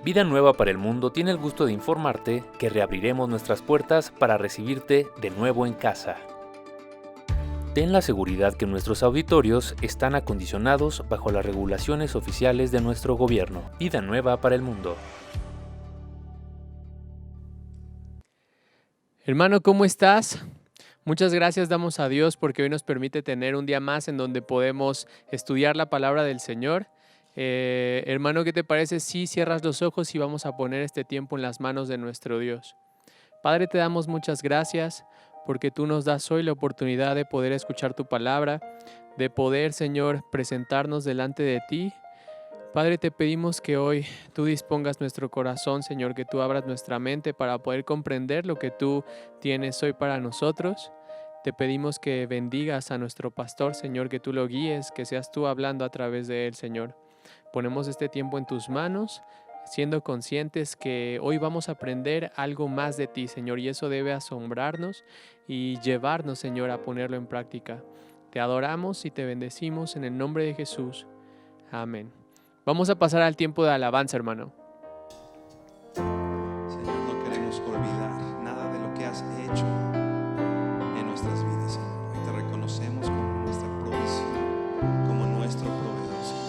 Vida Nueva para el Mundo tiene el gusto de informarte que reabriremos nuestras puertas para recibirte de nuevo en casa. Ten la seguridad que nuestros auditorios están acondicionados bajo las regulaciones oficiales de nuestro gobierno. Vida Nueva para el Mundo. Hermano, ¿cómo estás? Muchas gracias damos a Dios porque hoy nos permite tener un día más en donde podemos estudiar la palabra del Señor. Hermano, ¿qué te parece si cierras los ojos y vamos a poner este tiempo en las manos de nuestro Dios? Padre, te damos muchas gracias porque tú nos das hoy la oportunidad de poder escuchar tu palabra, de poder, Señor, presentarnos delante de ti. Padre, te pedimos que hoy tú dispongas nuestro corazón, Señor, que tú abras nuestra mente para poder comprender lo que tú tienes hoy para nosotros. Te pedimos que bendigas a nuestro pastor, Señor, que tú lo guíes, que seas tú hablando a través de él, Señor. Ponemos este tiempo en tus manos, siendo conscientes que hoy vamos a aprender algo más de ti, Señor, y eso debe asombrarnos y llevarnos, Señor, a ponerlo en práctica. Te adoramos y te bendecimos en el nombre de Jesús. Amén. Vamos a pasar al tiempo de alabanza, hermano. Señor, no queremos olvidar nada de lo que has hecho en nuestras vidas, Señor. Hoy te reconocemos como nuestra provisión, como nuestro proveedor, Señor.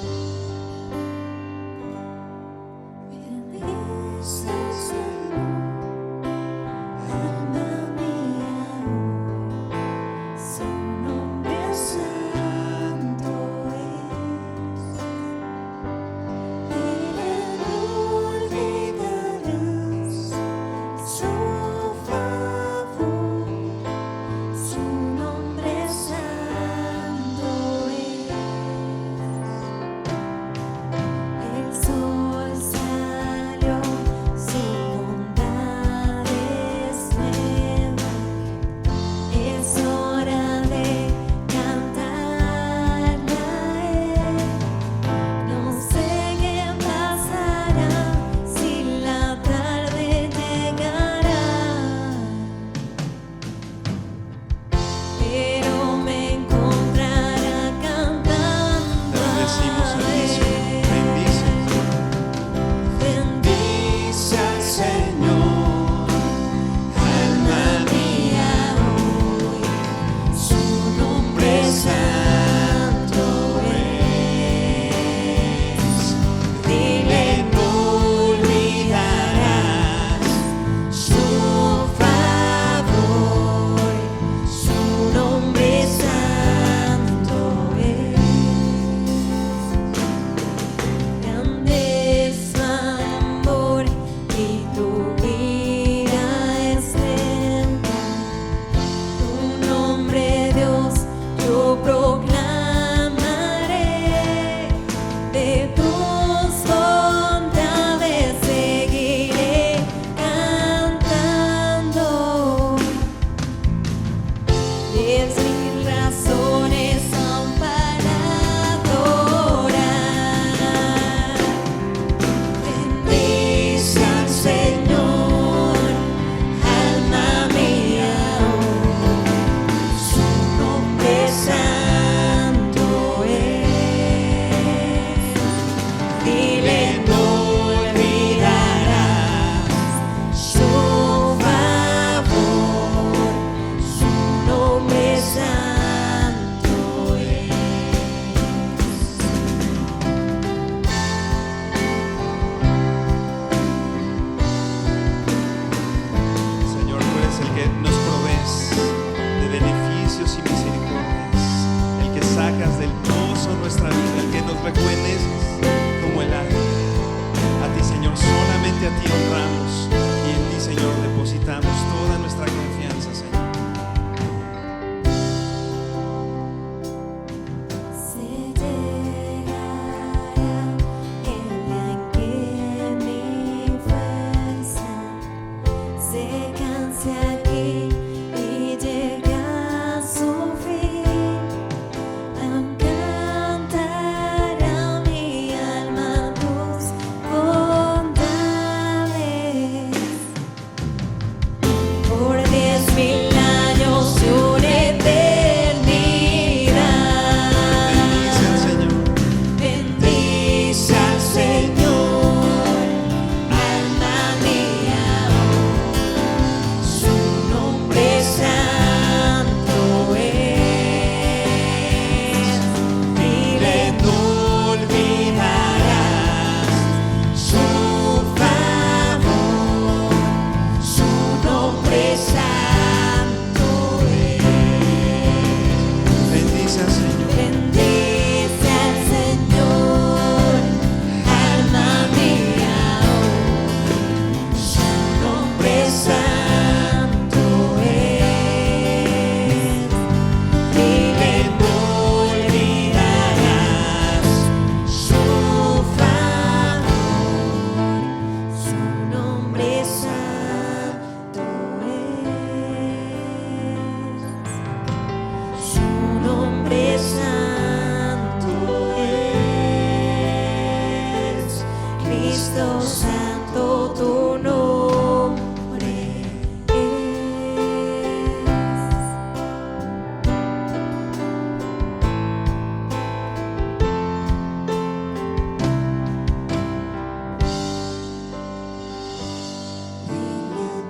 Cristo Santo, tu nombre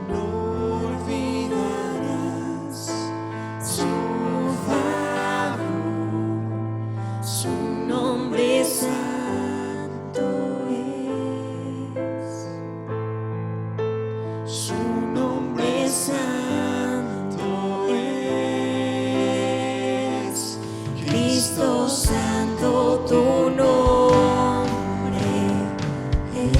No olvidarás su favor, su nombre santo es, su nombre santo es, Cristo Santo, tu nombre es.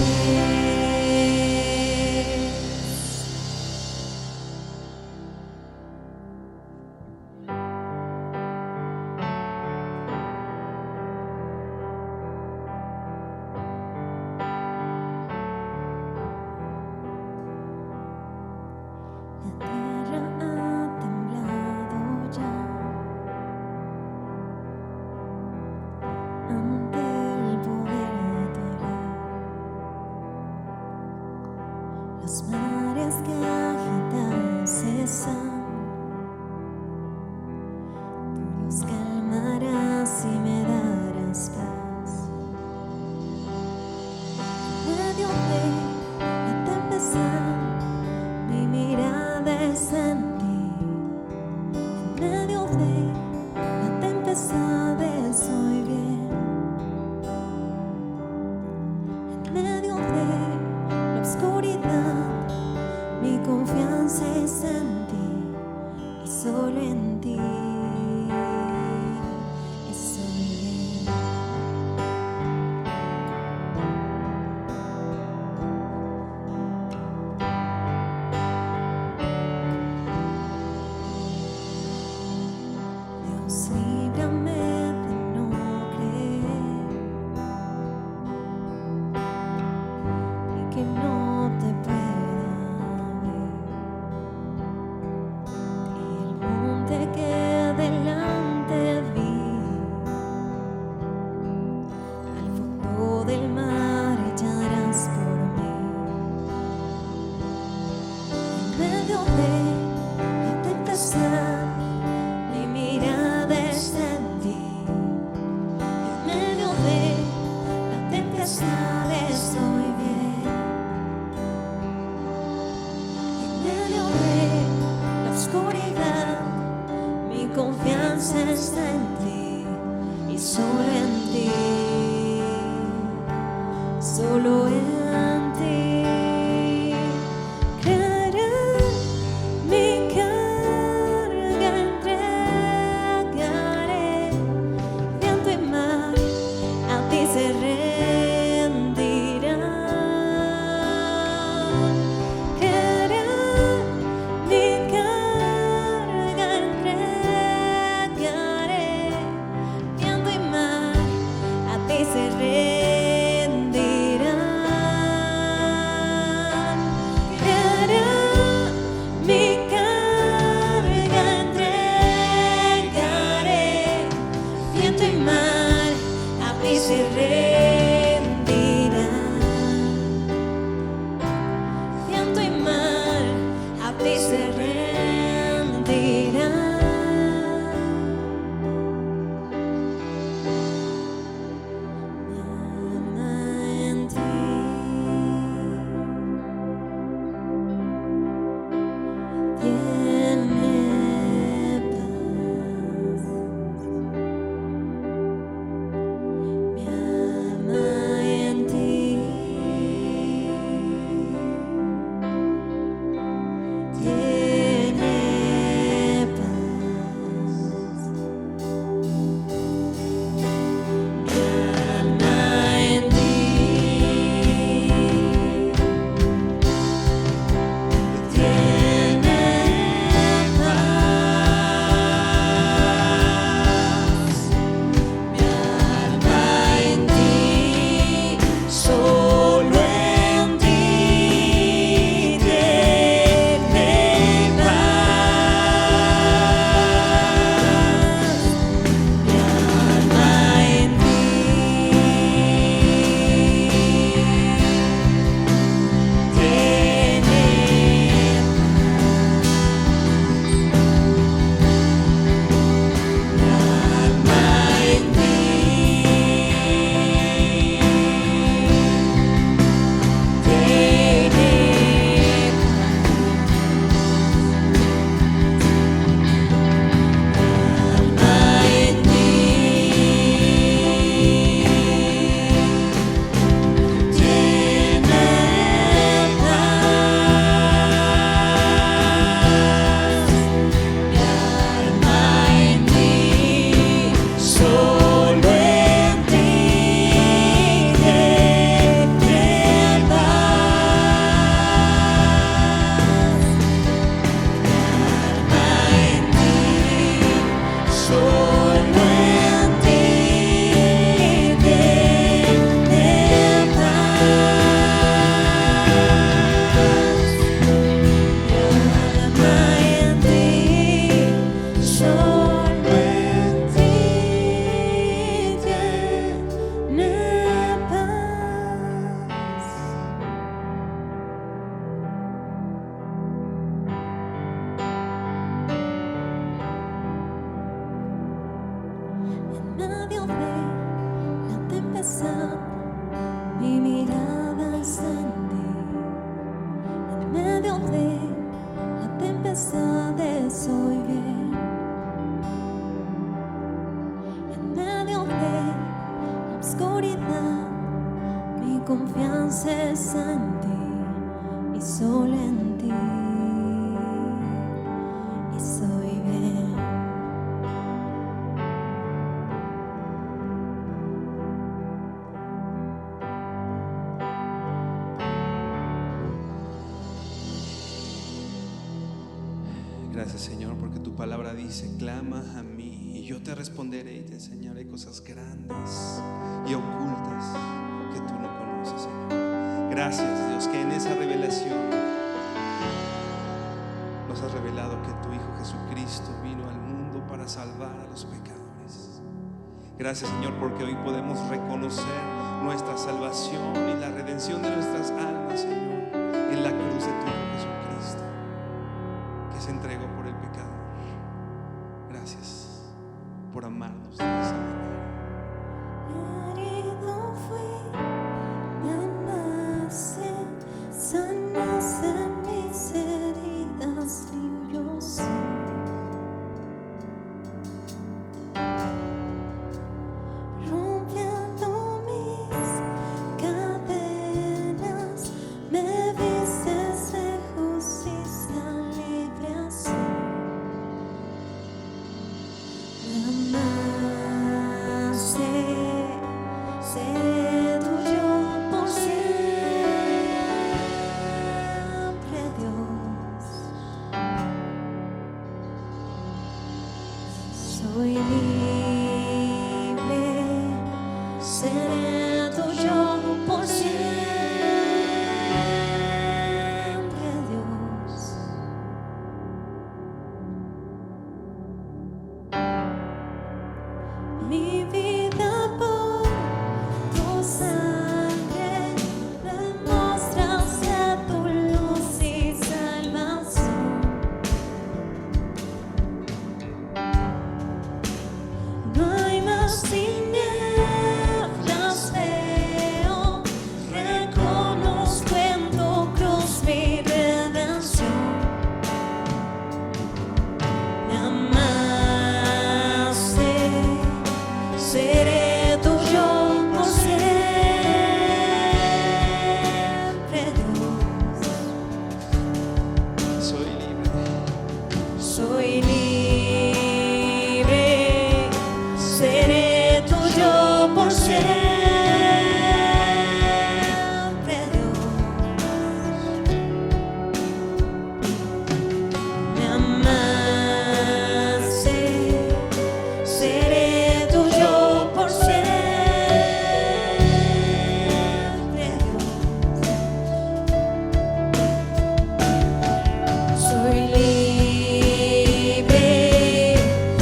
La tierra ha temblado ya ante el poder de tu hablar. Los mares que agitan cesan, tú los calmarás y me darás paz. En medio de la tempestad, mi mirada es en ti. En medio de la tempestad estoy bien. En medio de la oscuridad, mi confianza es en ti y solo en ti. Estoy bien. Dios, líbrame de no creer y que no te pueda ver. El monte que delante vi, al fondo del mar echarás por mí. En medio de la tempestad, mi mirada está en ti. En medio de la tempestad estoy bien. confianza en ti y solo en ti. Estoy bien. Gracias, Señor, porque tu palabra dice: clama a mí y yo te responderé y te enseñaré cosas grandes y ocultas que tú no conoces, Señor. Gracias, Dios, que en esa revelación nos has revelado que tu Hijo Jesucristo vino al mundo para salvar a los pecadores. Gracias, Señor, porque hoy podemos reconocer nuestra salvación y la redención de nuestras almas, Señor, en la cruz de tu Hijo Jesucristo, que se entregó por el pecador. Gracias por amarnos de esa manera. Herido fui, me amase, sanaste mis heridas, limpio soy. Rompiendo mis cadenas, me vistes de justicia, libre así. Me amaste, seré tuyo por siempre, Dios. Soy libre, seré tuyo por siempre, Dios. Mi vida por tu sangre, demostraste tu luz y salvación. No hay más tinieblas, veo, reconozco en tu cruz mi redención. Me amaste, seré tuyo por siempre, Dios. Soy libre. Soy libre, seré tuyo por siempre, Dios. Me amaste, seré tuyo por siempre, Dios. Soy libre,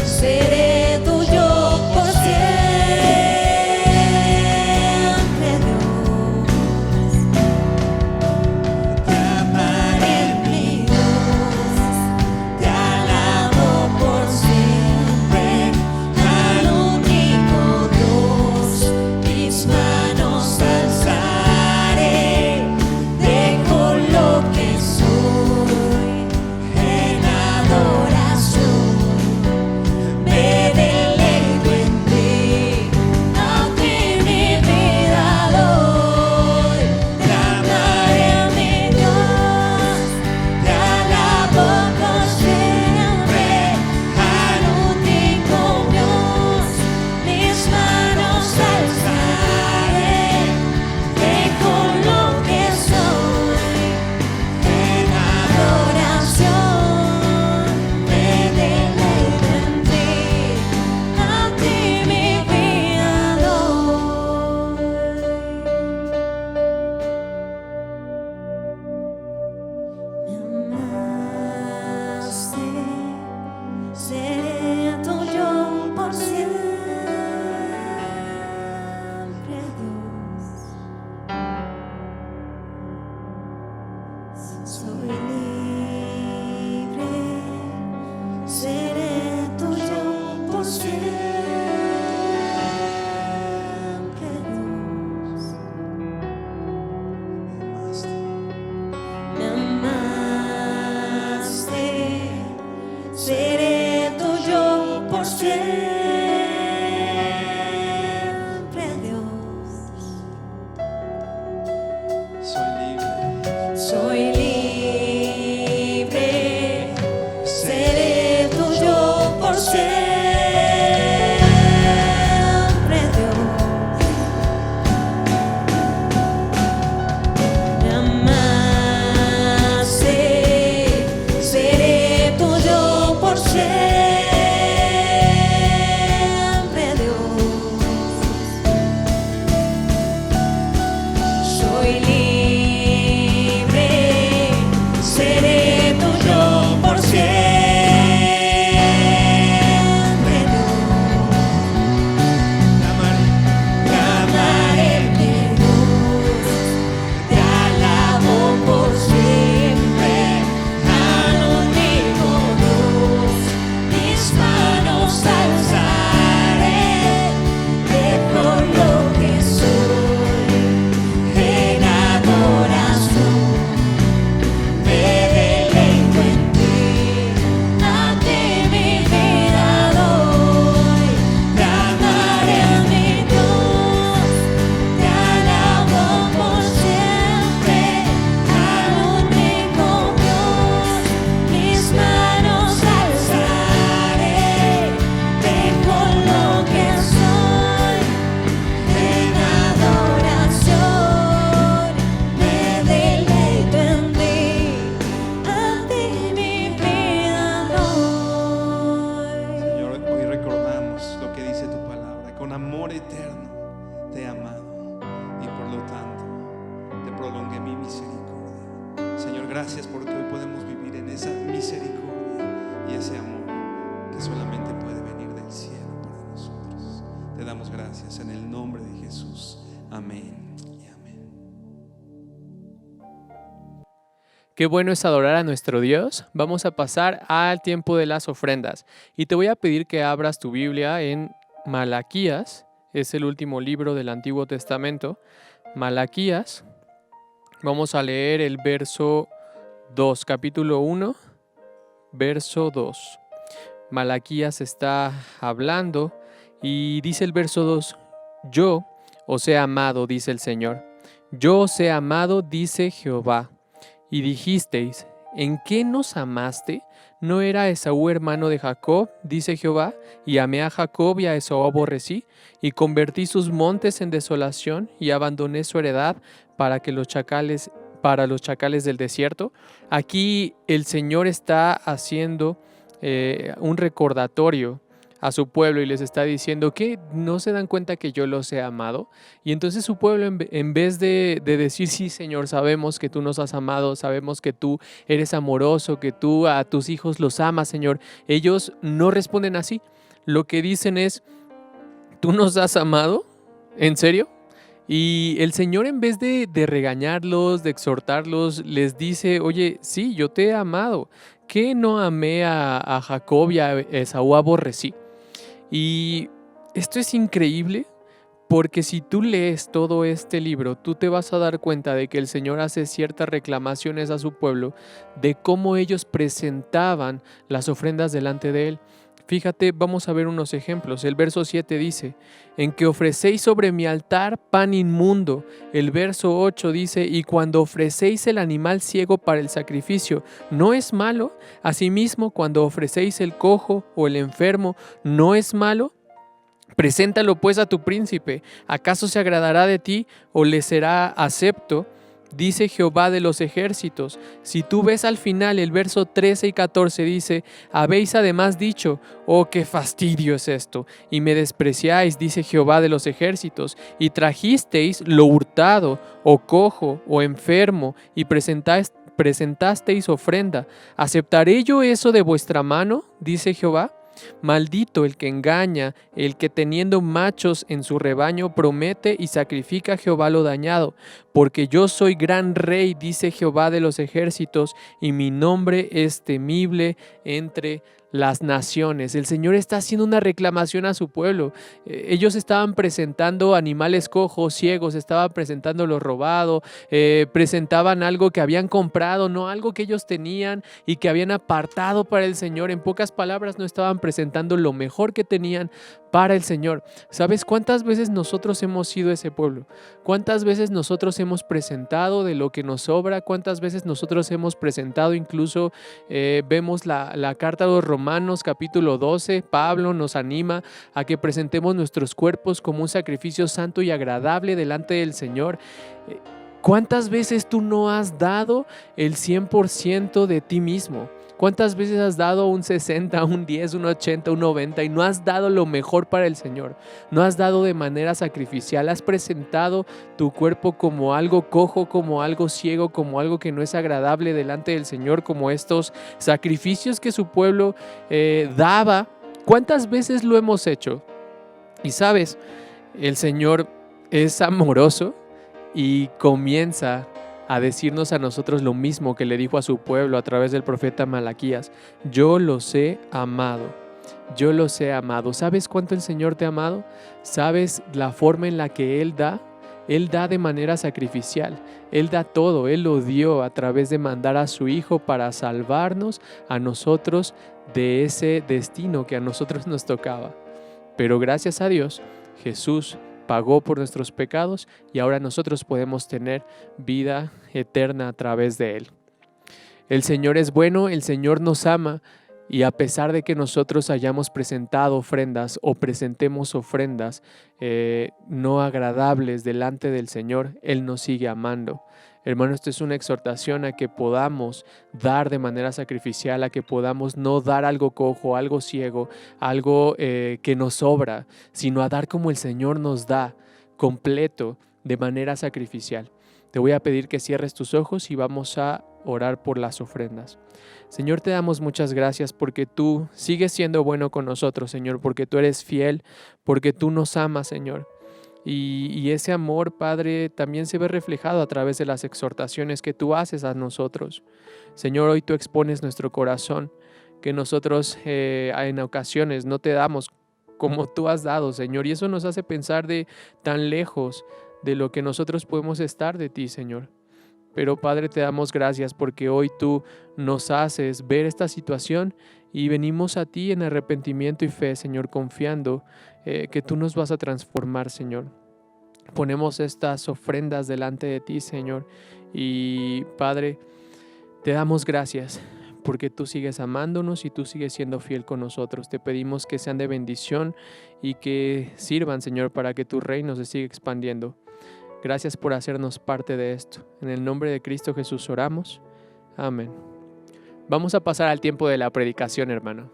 seré tuyo por siempre, Dios. Te amaré, mi Dios, te alabo por siempre, al único Dios, mis manos alzaré, dejo lo que soy en adoración, me deleito en ti, a ti mi vida doy. Te amaré, mi Dios, te alabo por siempre, al único Dios, mis manos alzaré, dejo lo que soy en adoración, me deleito en ti, a ti mi vida doy. Me amaste, seré tuyo por siempre, Dios. Soy libre, seré tuyo por siempre, Dios. Me amaste. Me amaste, seré tuyo por siempre, Dios. Soy prolongue mi misericordia. Señor, gracias porque hoy podemos vivir en esa misericordia y ese amor que solamente puede venir del cielo para nosotros. Te damos gracias en el nombre de Jesús. Amén y amén. Qué bueno es adorar a nuestro Dios. Vamos a pasar al tiempo de las ofrendas. Y te voy a pedir que abras tu Biblia en Malaquías. Es el último libro del Antiguo Testamento. Malaquías. Vamos a leer el verso 2, capítulo 1, verso 2. Malaquías está hablando y dice el verso 2: Yo os he amado, dice el Señor. Yo os he amado, dice Jehová. Y dijisteis: ¿en qué nos amaste? ¿No era Esaú hermano de Jacob? Dice Jehová. Y amé a Jacob y a Esaú aborrecí, y convertí sus montes en desolación, y abandoné su heredad para los chacales del desierto. Aquí el Señor está haciendo un recordatorio a su pueblo y les está diciendo que no se dan cuenta que yo los he amado. Y entonces su pueblo, en vez de decir: sí, Señor, sabemos que tú nos has amado, sabemos que tú eres amoroso, que tú a tus hijos los amas, Señor, ellos no responden así. Lo que dicen es: ¿tú nos has amado? ¿En serio? Y el Señor, en vez de regañarlos, de exhortarlos, les dice: oye, sí, yo te he amado. ¿Qué no amé a Jacob y a Esaú aborrecí? Y esto es increíble, porque si tú lees todo este libro, tú te vas a dar cuenta de que el Señor hace ciertas reclamaciones a su pueblo de cómo ellos presentaban las ofrendas delante de Él. Fíjate, vamos a ver unos ejemplos. El verso 7 dice: en que ofrecéis sobre mi altar pan inmundo. El verso 8 dice: y cuando ofrecéis el animal ciego para el sacrificio, ¿no es malo? Asimismo, cuando ofrecéis el cojo o el enfermo, ¿no es malo? Preséntalo pues a tu príncipe. ¿Acaso se agradará de ti o le será acepto? Dice Jehová de los ejércitos. Si tú ves al final el verso 13 y 14 dice: habéis además dicho: oh, qué fastidio es esto, y me despreciáis, dice Jehová de los ejércitos, y trajisteis lo hurtado, o cojo, o enfermo, y presentasteis ofrenda. ¿Aceptaré yo eso de vuestra mano? Dice Jehová. Maldito el que engaña, el que teniendo machos en su rebaño promete y sacrifica a Jehová lo dañado, porque yo soy gran rey, dice Jehová de los ejércitos, y mi nombre es temible entre las naciones. El Señor está haciendo una reclamación a su pueblo. Ellos estaban presentando animales cojos, ciegos, estaban presentando lo robado, presentaban algo que habían comprado, no algo que ellos tenían y que habían apartado para el Señor. En pocas palabras, no estaban presentando lo mejor que tenían para el Señor. ¿Sabes cuántas veces nosotros hemos sido ese pueblo? ¿Cuántas veces nosotros hemos presentado de lo que nos sobra? ¿Cuántas veces nosotros hemos presentado? Incluso vemos la carta a los Romanos capítulo 12, Pablo nos anima a que presentemos nuestros cuerpos como un sacrificio santo y agradable delante del Señor. ¿Cuántas veces tú no has dado el 100% de ti mismo? ¿Cuántas veces has dado un 60, un 10, un 80, un 90 y no has dado lo mejor para el Señor? No has dado de manera sacrificial, has presentado tu cuerpo como algo cojo, como algo ciego, como algo que no es agradable delante del Señor, como estos sacrificios que su pueblo daba. ¿Cuántas veces lo hemos hecho? Y sabes, el Señor es amoroso y comienza a decirnos a nosotros lo mismo que le dijo a su pueblo a través del profeta Malaquías: yo los he amado, yo los he amado. ¿Sabes cuánto el Señor te ha amado? ¿Sabes la forma en la que Él da? Él da de manera sacrificial, Él da todo, Él lo dio a través de mandar a su Hijo para salvarnos a nosotros de ese destino que a nosotros nos tocaba. Pero gracias a Dios, Jesús pagó por nuestros pecados y ahora nosotros podemos tener vida eterna a través de Él. El Señor es bueno, el Señor nos ama, y a pesar de que nosotros hayamos presentado ofrendas o presentemos ofrendas no agradables delante del Señor, Él nos sigue amando. Hermano, esto es una exhortación a que podamos dar de manera sacrificial, a que podamos no dar algo cojo, algo ciego, algo que nos sobra, sino a dar como el Señor nos da, completo, de manera sacrificial. Te voy a pedir que cierres tus ojos y vamos a orar por las ofrendas. Señor, te damos muchas gracias porque tú sigues siendo bueno con nosotros, Señor, porque tú eres fiel, porque tú nos amas, Señor. Y ese amor, Padre, también se ve reflejado a través de las exhortaciones que tú haces a nosotros. Señor, hoy tú expones nuestro corazón, que nosotros en ocasiones no te damos como tú has dado, Señor. Y eso nos hace pensar de tan lejos de lo que nosotros podemos estar de ti, Señor. Pero Padre, te damos gracias porque hoy tú nos haces ver esta situación y venimos a ti en arrepentimiento y fe, Señor, confiando que tú nos vas a transformar, Señor. Ponemos estas ofrendas delante de ti, Señor. Y Padre, te damos gracias porque tú sigues amándonos y tú sigues siendo fiel con nosotros. Te pedimos que sean de bendición y que sirvan, Señor, para que tu reino se siga expandiendo. Gracias por hacernos parte de esto. En el nombre de Cristo Jesús oramos. Amén. Vamos a pasar al tiempo de la predicación, hermano.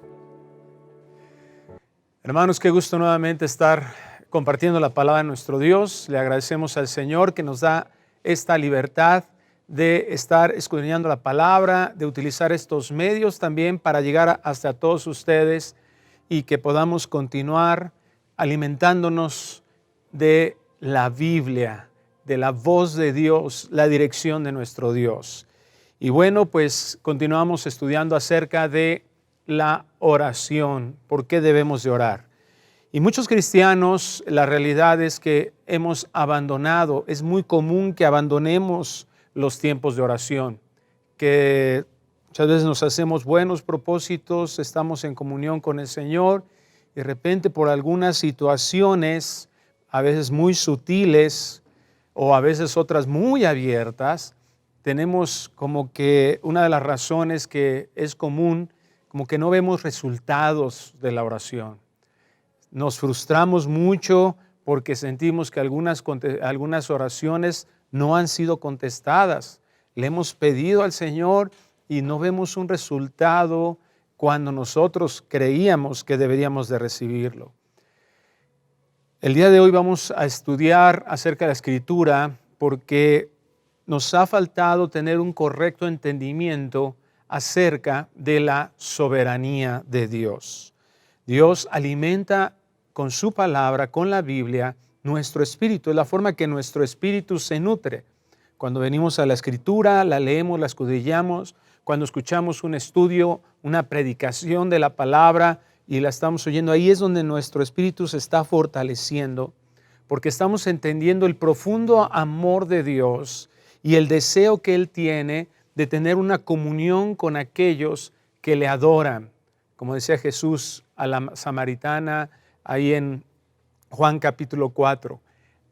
Hermanos, qué gusto nuevamente estar compartiendo la palabra de nuestro Dios. Le agradecemos al Señor que nos da esta libertad de estar escudriñando la palabra, de utilizar estos medios también para llegar hasta todos ustedes y que podamos continuar alimentándonos de la Biblia, de la voz de Dios, la dirección de nuestro Dios. Y bueno, pues continuamos estudiando acerca de la oración, por qué debemos de orar. Y muchos cristianos, la realidad es que hemos abandonado, es muy común que abandonemos los tiempos de oración, que muchas veces nos hacemos buenos propósitos, estamos en comunión con el Señor, y de repente por algunas situaciones, a veces muy sutiles, o a veces otras muy abiertas, tenemos como que una de las razones que es común, como que no vemos resultados de la oración. Nos frustramos mucho porque sentimos que algunas oraciones no han sido contestadas. Le hemos pedido al Señor y no vemos un resultado cuando nosotros creíamos que deberíamos de recibirlo. El día de hoy vamos a estudiar acerca de la Escritura porque nos ha faltado tener un correcto entendimiento acerca de la soberanía de Dios. Dios alimenta con su palabra, con la Biblia, nuestro espíritu. Es la forma que nuestro espíritu se nutre. Cuando venimos a la Escritura, la leemos, la escudriñamos. Cuando escuchamos un estudio, una predicación de la palabra, y la estamos oyendo, ahí es donde nuestro espíritu se está fortaleciendo, porque estamos entendiendo el profundo amor de Dios y el deseo que Él tiene de tener una comunión con aquellos que le adoran. Como decía Jesús a la samaritana ahí en Juan capítulo 4,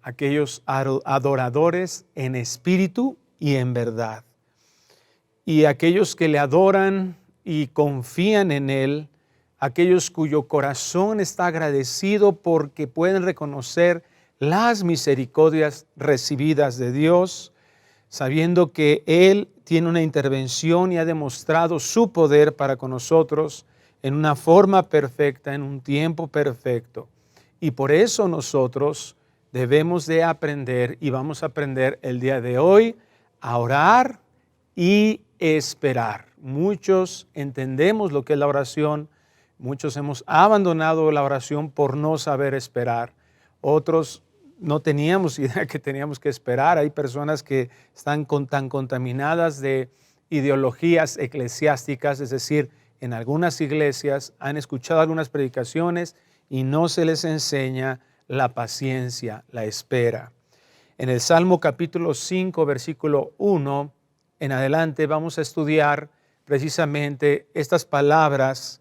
aquellos adoradores en espíritu y en verdad. Y aquellos que le adoran y confían en Él, aquellos cuyo corazón está agradecido porque pueden reconocer las misericordias recibidas de Dios, sabiendo que Él tiene una intervención y ha demostrado su poder para con nosotros en una forma perfecta, en un tiempo perfecto. Y por eso nosotros debemos de aprender, y vamos a aprender el día de hoy, a orar y esperar. Muchos entendemos lo que es la oración. Muchos hemos abandonado la oración por no saber esperar. Otros no teníamos idea que teníamos que esperar. Hay personas que están tan contaminadas de ideologías eclesiásticas, es decir, en algunas iglesias han escuchado algunas predicaciones y no se les enseña la paciencia, la espera. En el Salmo capítulo 5, versículo 1 en adelante vamos a estudiar precisamente estas palabras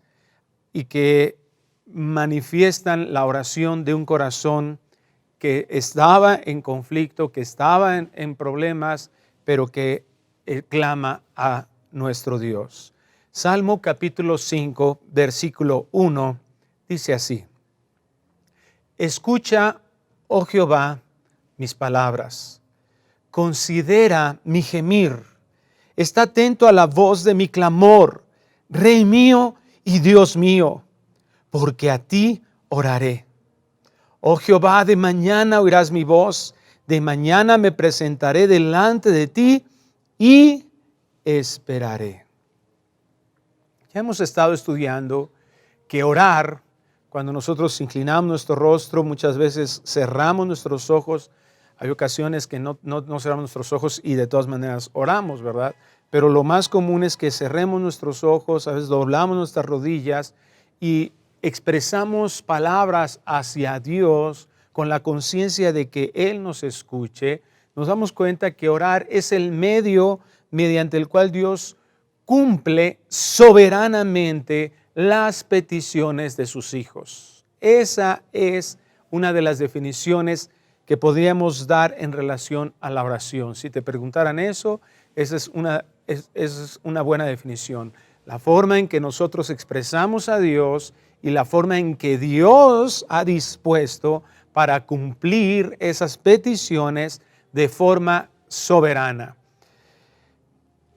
y que manifiestan la oración de un corazón que estaba en conflicto, que estaba en problemas, pero que clama a nuestro Dios. Salmo capítulo 5, versículo 1, dice así: Escucha, oh Jehová, mis palabras, considera mi gemir, está atento a la voz de mi clamor, Rey mío y Dios mío, porque a ti oraré. Oh Jehová, de mañana oirás mi voz, De mañana me presentaré delante de ti y esperaré. Ya hemos estado estudiando que orar, cuando nosotros inclinamos nuestro rostro, muchas veces cerramos nuestros ojos. Hay ocasiones que no cerramos nuestros ojos y de todas maneras oramos, ¿verdad? Pero lo más común es que cerremos nuestros ojos, a veces doblamos nuestras rodillas y expresamos palabras hacia Dios con la conciencia de que Él nos escuche. Nos damos cuenta que orar es el medio mediante el cual Dios cumple soberanamente las peticiones de sus hijos. Esa es una de las definiciones que podríamos dar en relación a la oración. Si te preguntaran eso, esa es una buena definición. La forma en que nosotros expresamos a Dios y la forma en que Dios ha dispuesto para cumplir esas peticiones de forma soberana.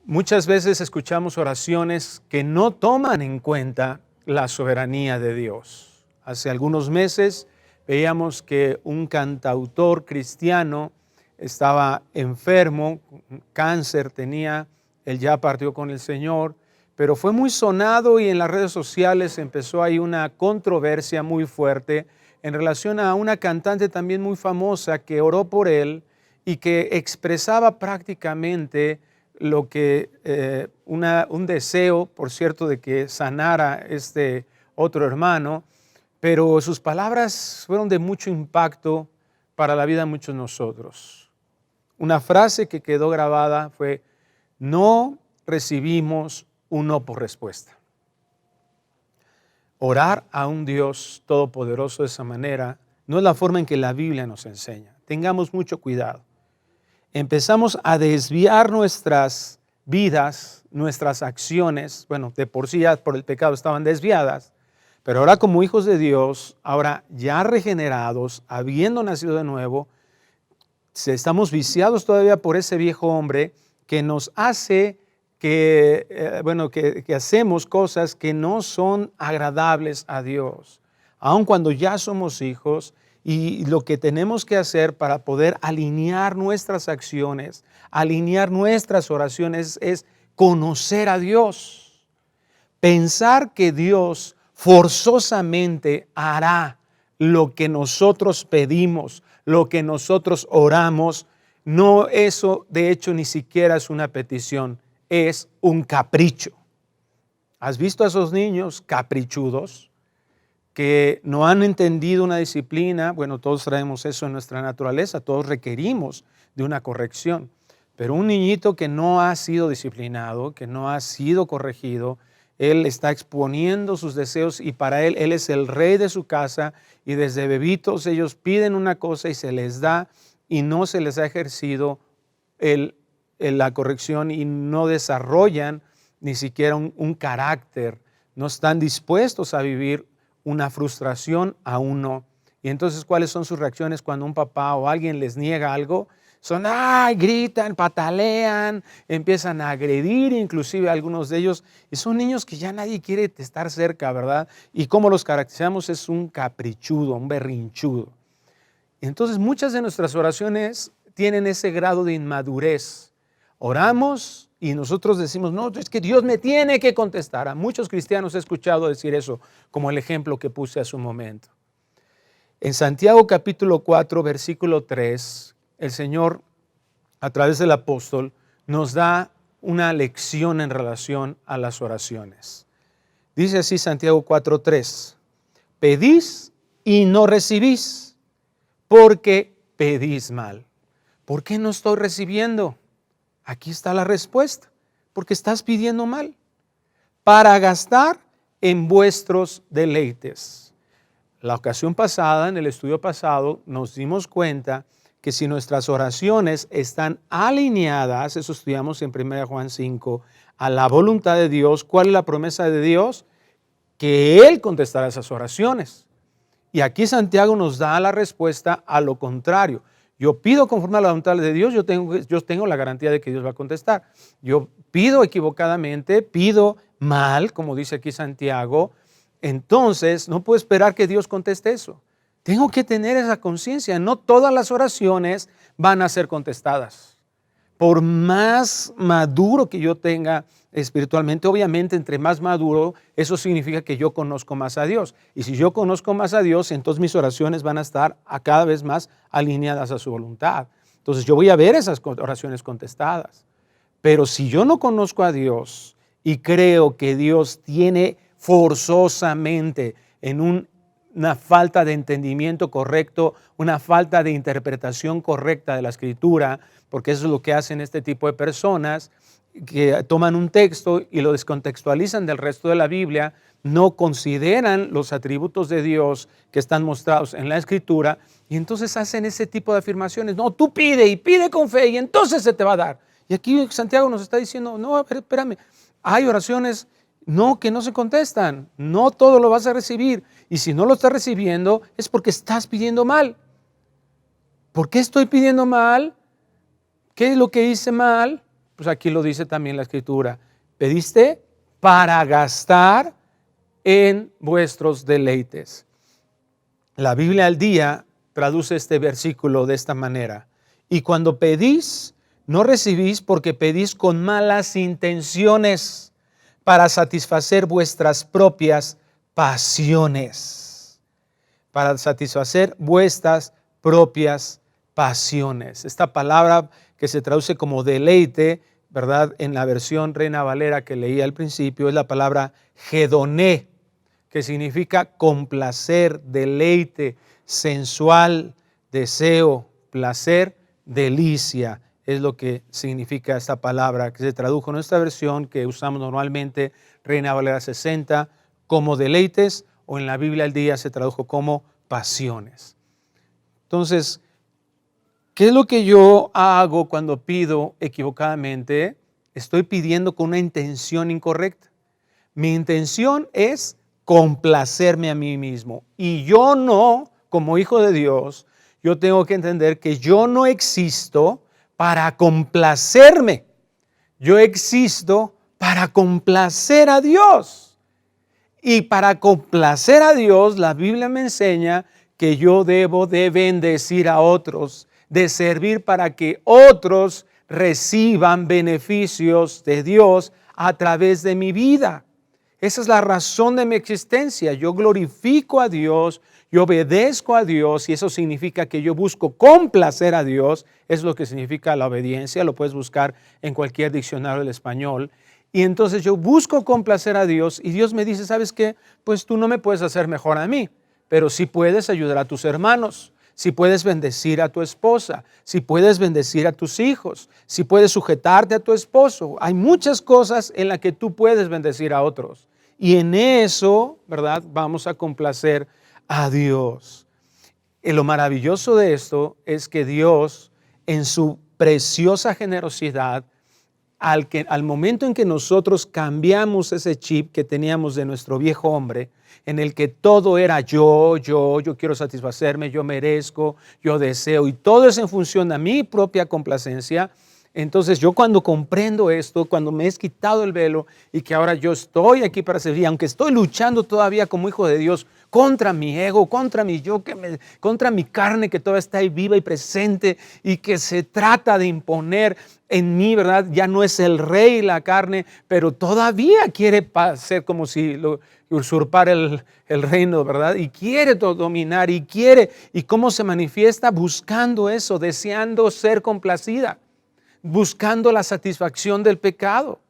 Muchas veces escuchamos oraciones que no toman en cuenta la soberanía de Dios. Hace algunos meses veíamos que un cantautor cristiano estaba enfermo, cáncer tenía, él ya partió con el Señor, pero fue muy sonado y en las redes sociales empezó ahí una controversia muy fuerte en relación a una cantante también muy famosa que oró por él y que expresaba prácticamente lo que un deseo, por cierto, de que sanara este otro hermano, pero sus palabras fueron de mucho impacto para la vida de muchos de nosotros. Una frase que quedó grabada fue: no recibimos un no por respuesta. Orar a un Dios todopoderoso de esa manera no es la forma en que la Biblia nos enseña. Tengamos mucho cuidado. Empezamos a desviar nuestras vidas, nuestras acciones, bueno, de por sí ya por el pecado estaban desviadas, pero ahora como hijos de Dios, ahora ya regenerados, habiendo nacido de nuevo, estamos viciados todavía por ese viejo hombre que nos hace que hacemos cosas que no son agradables a Dios, aun cuando ya somos hijos. Y lo que tenemos que hacer para poder alinear nuestras acciones, alinear nuestras oraciones, es conocer a Dios. Pensar que Dios forzosamente hará lo que nosotros pedimos, lo que nosotros oramos, no, eso de hecho ni siquiera es una petición, es un capricho. ¿Has visto a esos niños caprichudos que no han entendido una disciplina? Bueno, todos traemos eso en nuestra naturaleza, todos requerimos de una corrección, pero un niñito que no ha sido disciplinado, que no ha sido corregido, él está exponiendo sus deseos y para él es el rey de su casa y desde bebitos ellos piden una cosa y se les da y no se les ha ejercido la corrección y no desarrollan ni siquiera un carácter, no están dispuestos a vivir una frustración a uno. Y entonces, ¿cuáles son sus reacciones cuando un papá o alguien les niega algo? Son, gritan, patalean, empiezan a agredir inclusive a algunos de ellos. Y son niños que ya nadie quiere estar cerca, ¿verdad? Y cómo los caracterizamos es un caprichudo, un berrinchudo. Entonces, muchas de nuestras oraciones tienen ese grado de inmadurez. Oramos y nosotros decimos, no, es que Dios me tiene que contestar. A muchos cristianos he escuchado decir eso, como el ejemplo que puse hace un momento. En Santiago capítulo 4, versículo 3, el Señor, a través del apóstol, nos da una lección en relación a las oraciones. Dice así Santiago 4, 3, pedís y no recibís, porque pedís mal. ¿Por qué no estoy recibiendo? Aquí está la respuesta, porque estás pidiendo mal, para gastar en vuestros deleites. La ocasión pasada, en el estudio pasado, nos dimos cuenta que si nuestras oraciones están alineadas, eso estudiamos en 1 Juan 5, a la voluntad de Dios, ¿cuál es la promesa de Dios? Que Él contestará esas oraciones. Y aquí Santiago nos da la respuesta a lo contrario. Yo pido conforme a la voluntad de Dios, yo tengo la garantía de que Dios va a contestar. Yo pido equivocadamente, pido mal, como dice aquí Santiago, entonces no puedo esperar que Dios conteste eso. Tengo que tener esa conciencia. No todas las oraciones van a ser contestadas. Por más maduro que yo tenga espiritualmente, obviamente entre más maduro, eso significa que yo conozco más a Dios. Y si yo conozco más a Dios, entonces mis oraciones van a estar cada vez más alineadas a su voluntad. Entonces yo voy a ver esas oraciones contestadas. Pero si yo no conozco a Dios y creo que Dios tiene forzosamente en una falta de entendimiento correcto, una falta de interpretación correcta de la Escritura, porque eso es lo que hacen este tipo de personas, que toman un texto y lo descontextualizan del resto de la Biblia, no consideran los atributos de Dios que están mostrados en la Escritura, y entonces hacen ese tipo de afirmaciones. No, tú pide y pide con fe y entonces se te va a dar. Y aquí Santiago nos está diciendo, no, espérame, hay oraciones que no se contestan, no todo lo vas a recibir, y si no lo estás recibiendo es porque estás pidiendo mal. ¿Por qué estoy pidiendo mal? ¿Qué es lo que hice mal? Pues aquí lo dice también la Escritura. Pediste para gastar en vuestros deleites. La Biblia al día traduce este versículo de esta manera. Y cuando pedís, no recibís porque pedís con malas intenciones para satisfacer vuestras propias pasiones. Para satisfacer vuestras propias pasiones. Esta palabra que se traduce como deleite, ¿verdad? En la versión Reina Valera que leí al principio, es la palabra hedoné, que significa complacer, deleite, sensual, deseo, placer, delicia. Es lo que significa esta palabra, que se tradujo en esta versión que usamos normalmente, Reina Valera 60, como deleites, o en la Biblia al día se tradujo como pasiones. Entonces, ¿qué es lo que yo hago cuando pido equivocadamente? Estoy pidiendo con una intención incorrecta. Mi intención es complacerme a mí mismo. Y yo no, como hijo de Dios, yo tengo que entender que yo no existo para complacerme. Yo existo para complacer a Dios. Y para complacer a Dios, la Biblia me enseña que yo debo de bendecir a otros, de servir para que otros reciban beneficios de Dios a través de mi vida. Esa es la razón de mi existencia. Yo glorifico a Dios, yo obedezco a Dios y eso significa que yo busco complacer a Dios. Es lo que significa la obediencia, lo puedes buscar en cualquier diccionario del español. Y entonces yo busco complacer a Dios y Dios me dice, ¿sabes qué? Pues tú no me puedes hacer mejor a mí, pero sí puedes ayudar a tus hermanos. Si puedes bendecir a tu esposa, si puedes bendecir a tus hijos, si puedes sujetarte a tu esposo. Hay muchas cosas en las que tú puedes bendecir a otros. Y en eso, ¿verdad? Vamos a complacer a Dios. Y lo maravilloso de esto es que Dios, en su preciosa generosidad, al momento en que nosotros cambiamos ese chip que teníamos de nuestro viejo hombre, en el que todo era yo quiero satisfacerme, yo merezco, yo deseo, y todo es en función a mi propia complacencia. Entonces yo cuando comprendo esto, cuando me he quitado el velo y que ahora yo estoy aquí para servir, aunque estoy luchando todavía como hijo de Dios contra mi ego, contra mi yo, contra mi carne que todavía está ahí viva y presente y que se trata de imponer en mí, ¿verdad? Ya no es el rey la carne, pero todavía quiere ser como si usurpar el reino, ¿verdad? Y quiere dominar y ¿cómo se manifiesta? Buscando eso, deseando ser complacida, buscando la satisfacción del pecado.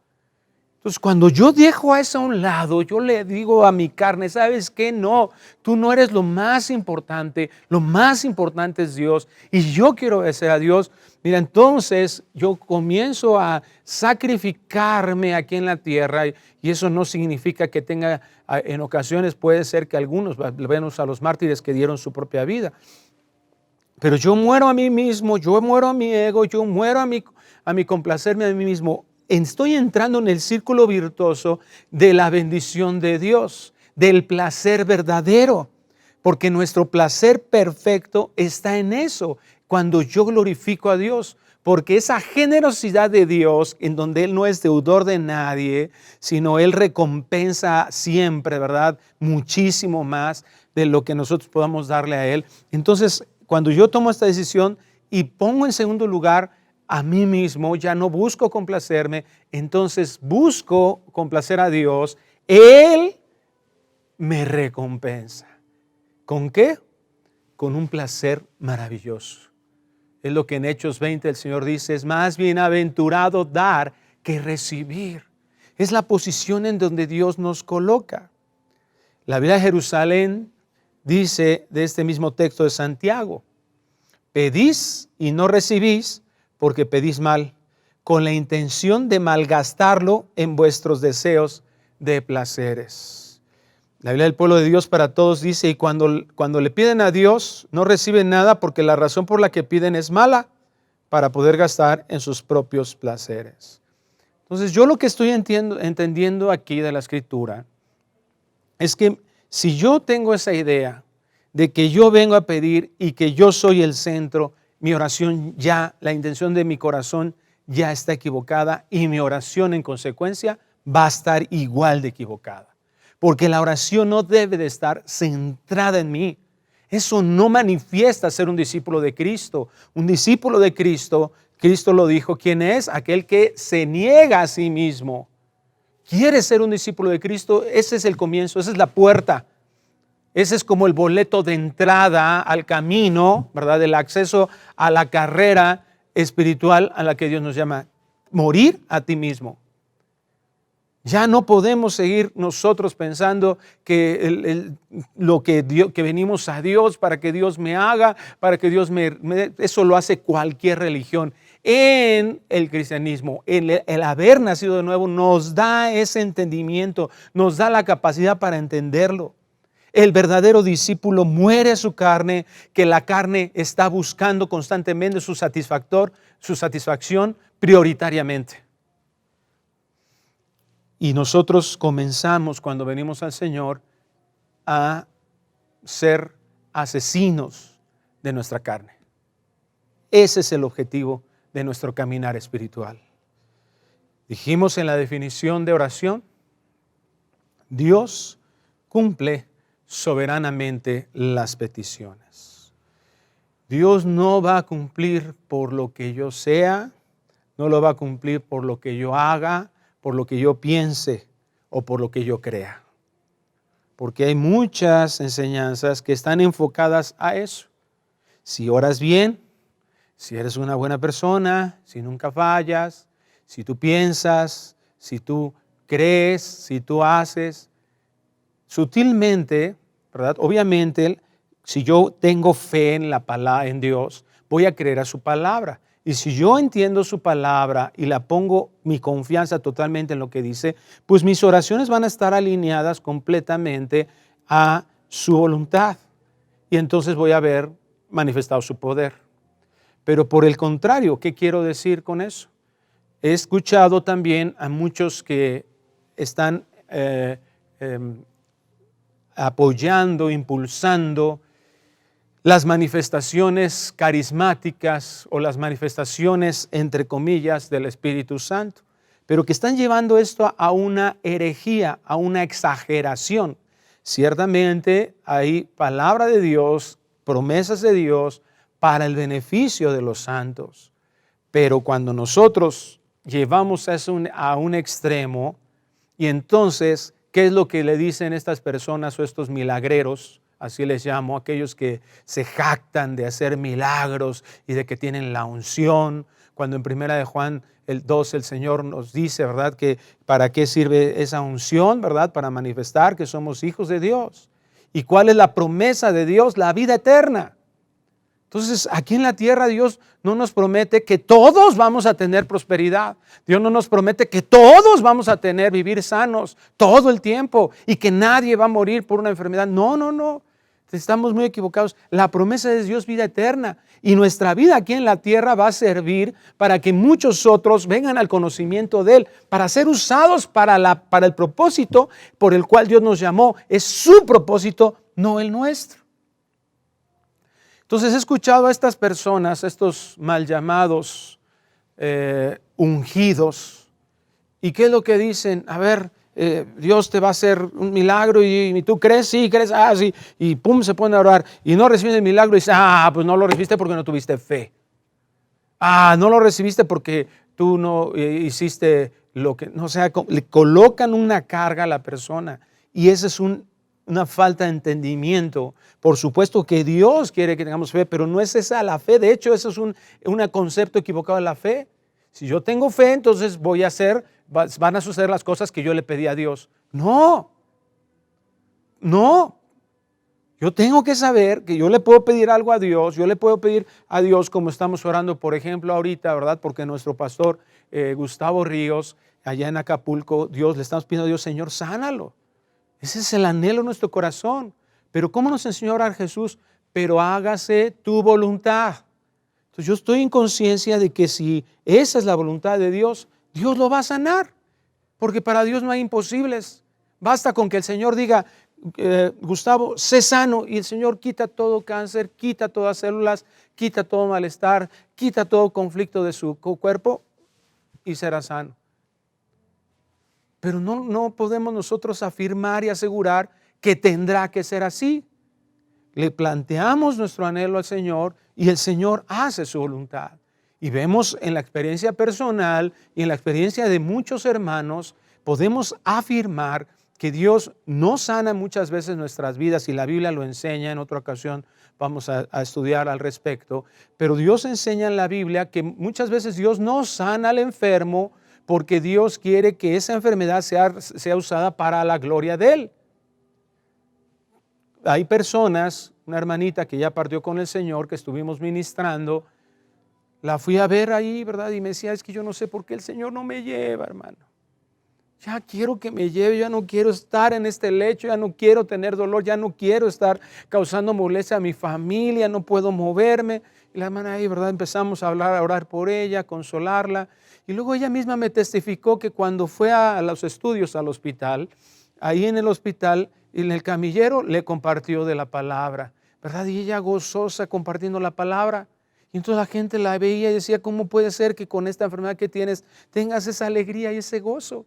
Entonces, cuando yo dejo a eso a un lado, yo le digo a mi carne, ¿sabes qué? No, tú no eres lo más importante es Dios, y yo quiero obedecer a Dios. Mira, entonces yo comienzo a sacrificarme aquí en la tierra, y eso no significa que tenga, en ocasiones puede ser que algunos, vemos a los mártires que dieron su propia vida, pero yo muero a mí mismo, yo muero a mi ego, yo muero a mi complacerme a mí mismo. Estoy entrando en el círculo virtuoso de la bendición de Dios, del placer verdadero, porque nuestro placer perfecto está en eso, cuando yo glorifico a Dios, porque esa generosidad de Dios, en donde Él no es deudor de nadie, sino Él recompensa siempre, ¿verdad? Muchísimo más. de lo que nosotros podamos darle a Él. Entonces, cuando yo tomo esta decisión y pongo en segundo lugar a mí mismo, ya no busco complacerme, entonces busco complacer a Dios, Él me recompensa. ¿Con qué? Con un placer maravilloso. Es lo que en Hechos 20 el Señor dice, es más bienaventurado dar que recibir. Es la posición en donde Dios nos coloca. La Biblia de Jerusalén dice de este mismo texto de Santiago, pedís y no recibís porque pedís mal, con la intención de malgastarlo en vuestros deseos de placeres. La Biblia del pueblo de Dios para todos dice, y cuando le piden a Dios, no reciben nada porque la razón por la que piden es mala, para poder gastar en sus propios placeres. Entonces yo lo que estoy entendiendo aquí de la Escritura es que si yo tengo esa idea de que yo vengo a pedir y que yo soy el centro, mi oración ya, la intención de mi corazón ya está equivocada y mi oración en consecuencia va a estar igual de equivocada. Porque la oración no debe de estar centrada en mí. Eso no manifiesta ser un discípulo de Cristo. Un discípulo de Cristo, Cristo lo dijo, ¿quién es? Aquel que se niega a sí mismo. ¿Quieres ser un discípulo de Cristo? Ese es el comienzo, esa es la puerta. Ese es como el boleto de entrada al camino, ¿verdad? El acceso a la carrera espiritual a la que Dios nos llama. Morir a ti mismo. Ya no podemos seguir nosotros pensando que que venimos a Dios para que Dios me haga, para que Dios eso lo hace cualquier religión. En el cristianismo, el haber nacido de nuevo nos da ese entendimiento, nos da la capacidad para entenderlo. El verdadero discípulo muere a su carne, que la carne está buscando constantemente su satisfacción prioritariamente. Y nosotros comenzamos cuando venimos al Señor a ser asesinos de nuestra carne. Ese es el objetivo de nuestro caminar espiritual. Dijimos en la definición de oración, Dios cumple soberanamente las peticiones. Dios no va a cumplir por lo que yo sea, no lo va a cumplir por lo que yo haga, por lo que yo piense o por lo que yo crea. Porque hay muchas enseñanzas que están enfocadas a eso. Si oras bien, si eres una buena persona, si nunca fallas, si tú piensas, si tú crees, si tú haces, sutilmente, ¿verdad? Obviamente, si yo tengo fe en la palabra, en Dios, voy a creer a su palabra. Y si yo entiendo su palabra y la pongo mi confianza totalmente en lo que dice, pues mis oraciones van a estar alineadas completamente a su voluntad. Y entonces voy a ver manifestado su poder. Pero por el contrario, ¿qué quiero decir con eso? He escuchado también a muchos que están apoyando, impulsando las manifestaciones carismáticas o las manifestaciones, entre comillas, del Espíritu Santo, pero que están llevando esto a una herejía, a una exageración. Ciertamente hay palabra de Dios, promesas de Dios para el beneficio de los santos, pero cuando nosotros llevamos eso a un extremo, y entonces, ¿qué es lo que le dicen estas personas o estos milagreros? Así les llamo, aquellos que se jactan de hacer milagros y de que tienen la unción. Cuando en 1 de Juan 2 el Señor nos dice, ¿verdad?, que para qué sirve esa unción, ¿verdad?, para manifestar que somos hijos de Dios. ¿Y cuál es la promesa de Dios? La vida eterna. Entonces, aquí en la tierra Dios no nos promete que todos vamos a tener prosperidad. Dios no nos promete que todos vamos a vivir sanos todo el tiempo y que nadie va a morir por una enfermedad. No, no, no. Estamos muy equivocados. La promesa de Dios es vida eterna. Y nuestra vida aquí en la tierra va a servir para que muchos otros vengan al conocimiento de Él, para ser usados para el propósito por el cual Dios nos llamó. Es su propósito, no el nuestro. Entonces he escuchado a estas personas, estos mal llamados ungidos, y ¿qué es lo que dicen? A ver, Dios te va a hacer un milagro y tú crees, sí, crees, sí, y pum, se pone a orar y no recibe el milagro y dice, pues no lo recibiste porque no tuviste fe. No lo recibiste porque tú no hiciste lo que, no, o sea, le colocan una carga a la persona y esa es una falta de entendimiento. Por supuesto que Dios quiere que tengamos fe, pero no es esa la fe. De hecho, eso es un concepto equivocado de la fe. Si yo tengo fe, entonces van a suceder las cosas que yo le pedí a Dios. No. Yo tengo que saber que yo le puedo pedir algo a Dios, yo le puedo pedir a Dios como estamos orando, por ejemplo, ahorita, ¿verdad? Porque nuestro pastor Gustavo Ríos, allá en Acapulco, le estamos pidiendo a Dios, Señor, sánalo. Ese es el anhelo de nuestro corazón. Pero ¿cómo nos enseñó a orar Jesús? Pero hágase tu voluntad. Entonces yo estoy en conciencia de que si esa es la voluntad de Dios, Dios lo va a sanar. Porque para Dios no hay imposibles. Basta con que el Señor diga, Gustavo, sé sano, y el Señor quita todo cáncer, quita todas células, quita todo malestar, quita todo conflicto de su cuerpo y será sano. Pero no podemos nosotros afirmar y asegurar que tendrá que ser así. Le planteamos nuestro anhelo al Señor y el Señor hace su voluntad. Y vemos en la experiencia personal y en la experiencia de muchos hermanos, podemos afirmar que Dios no sana muchas veces nuestras vidas y la Biblia lo enseña. En otra ocasión vamos a estudiar al respecto. Pero Dios enseña en la Biblia que muchas veces Dios no sana al enfermo porque Dios quiere que esa enfermedad sea usada para la gloria de Él. Hay personas, una hermanita que ya partió con el Señor, que estuvimos ministrando, la fui a ver ahí, ¿verdad? Y me decía, es que yo no sé por qué el Señor no me lleva, hermano. Ya quiero que me lleve, ya no quiero estar en este lecho, ya no quiero tener dolor, ya no quiero estar causando molestia a mi familia, no puedo moverme. Y la hermana ahí, ¿verdad? Empezamos a orar por ella, a consolarla. Y luego ella misma me testificó que cuando fue a los estudios al hospital, ahí en el hospital, en el camillero le compartió de la palabra, ¿verdad? Y ella gozosa compartiendo la palabra. Y entonces la gente la veía y decía, ¿cómo puede ser que con esta enfermedad que tienes tengas esa alegría y ese gozo?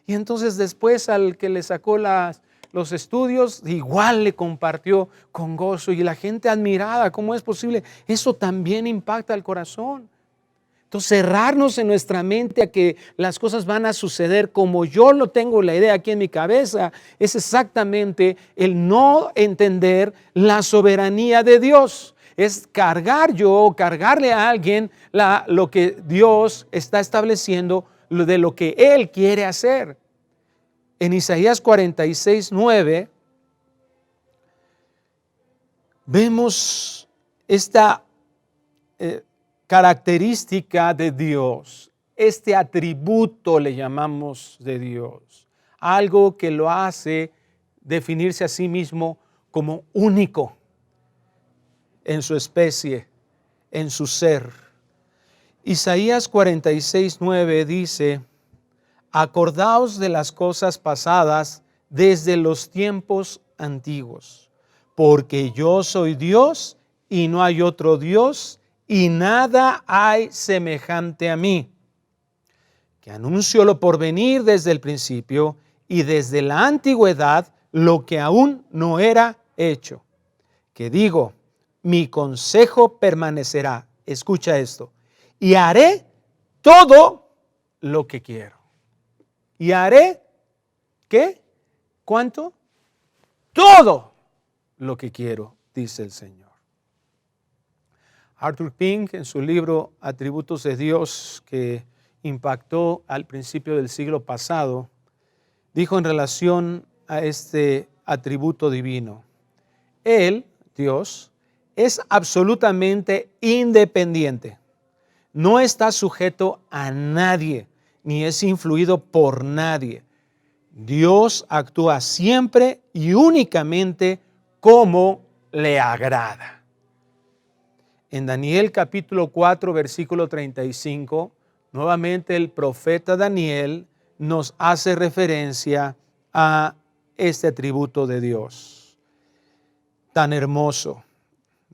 Y entonces después al que le sacó los estudios, igual le compartió con gozo y la gente admirada, ¿cómo es posible? Eso también impacta el corazón. Entonces cerrarnos en nuestra mente a que las cosas van a suceder como yo lo tengo la idea aquí en mi cabeza, es exactamente el no entender la soberanía de Dios. Es cargarle a alguien lo que Dios está estableciendo, de lo que Él quiere hacer. En Isaías 46:9 vemos esta característica de Dios, este atributo le llamamos de Dios, algo que lo hace definirse a sí mismo como único en su especie, en su ser. Isaías 46:9 dice, acordaos de las cosas pasadas desde los tiempos antiguos, porque yo soy Dios y no hay otro Dios y nada hay semejante a mí, que anuncio lo porvenir desde el principio y desde la antigüedad lo que aún no era hecho, que digo, mi consejo permanecerá, escucha esto, y haré todo lo que quiero. Y haré, ¿qué? ¿Cuánto? Todo lo que quiero, dice el Señor. Arthur Pink, en su libro Atributos de Dios, que impactó al principio del siglo pasado, dijo en relación a este atributo divino, Él, Dios, es absolutamente independiente. No está sujeto a nadie, ni es influido por nadie. Dios actúa siempre y únicamente como le agrada. En Daniel capítulo 4, versículo 35, nuevamente el profeta Daniel nos hace referencia a este atributo de Dios. Tan hermoso.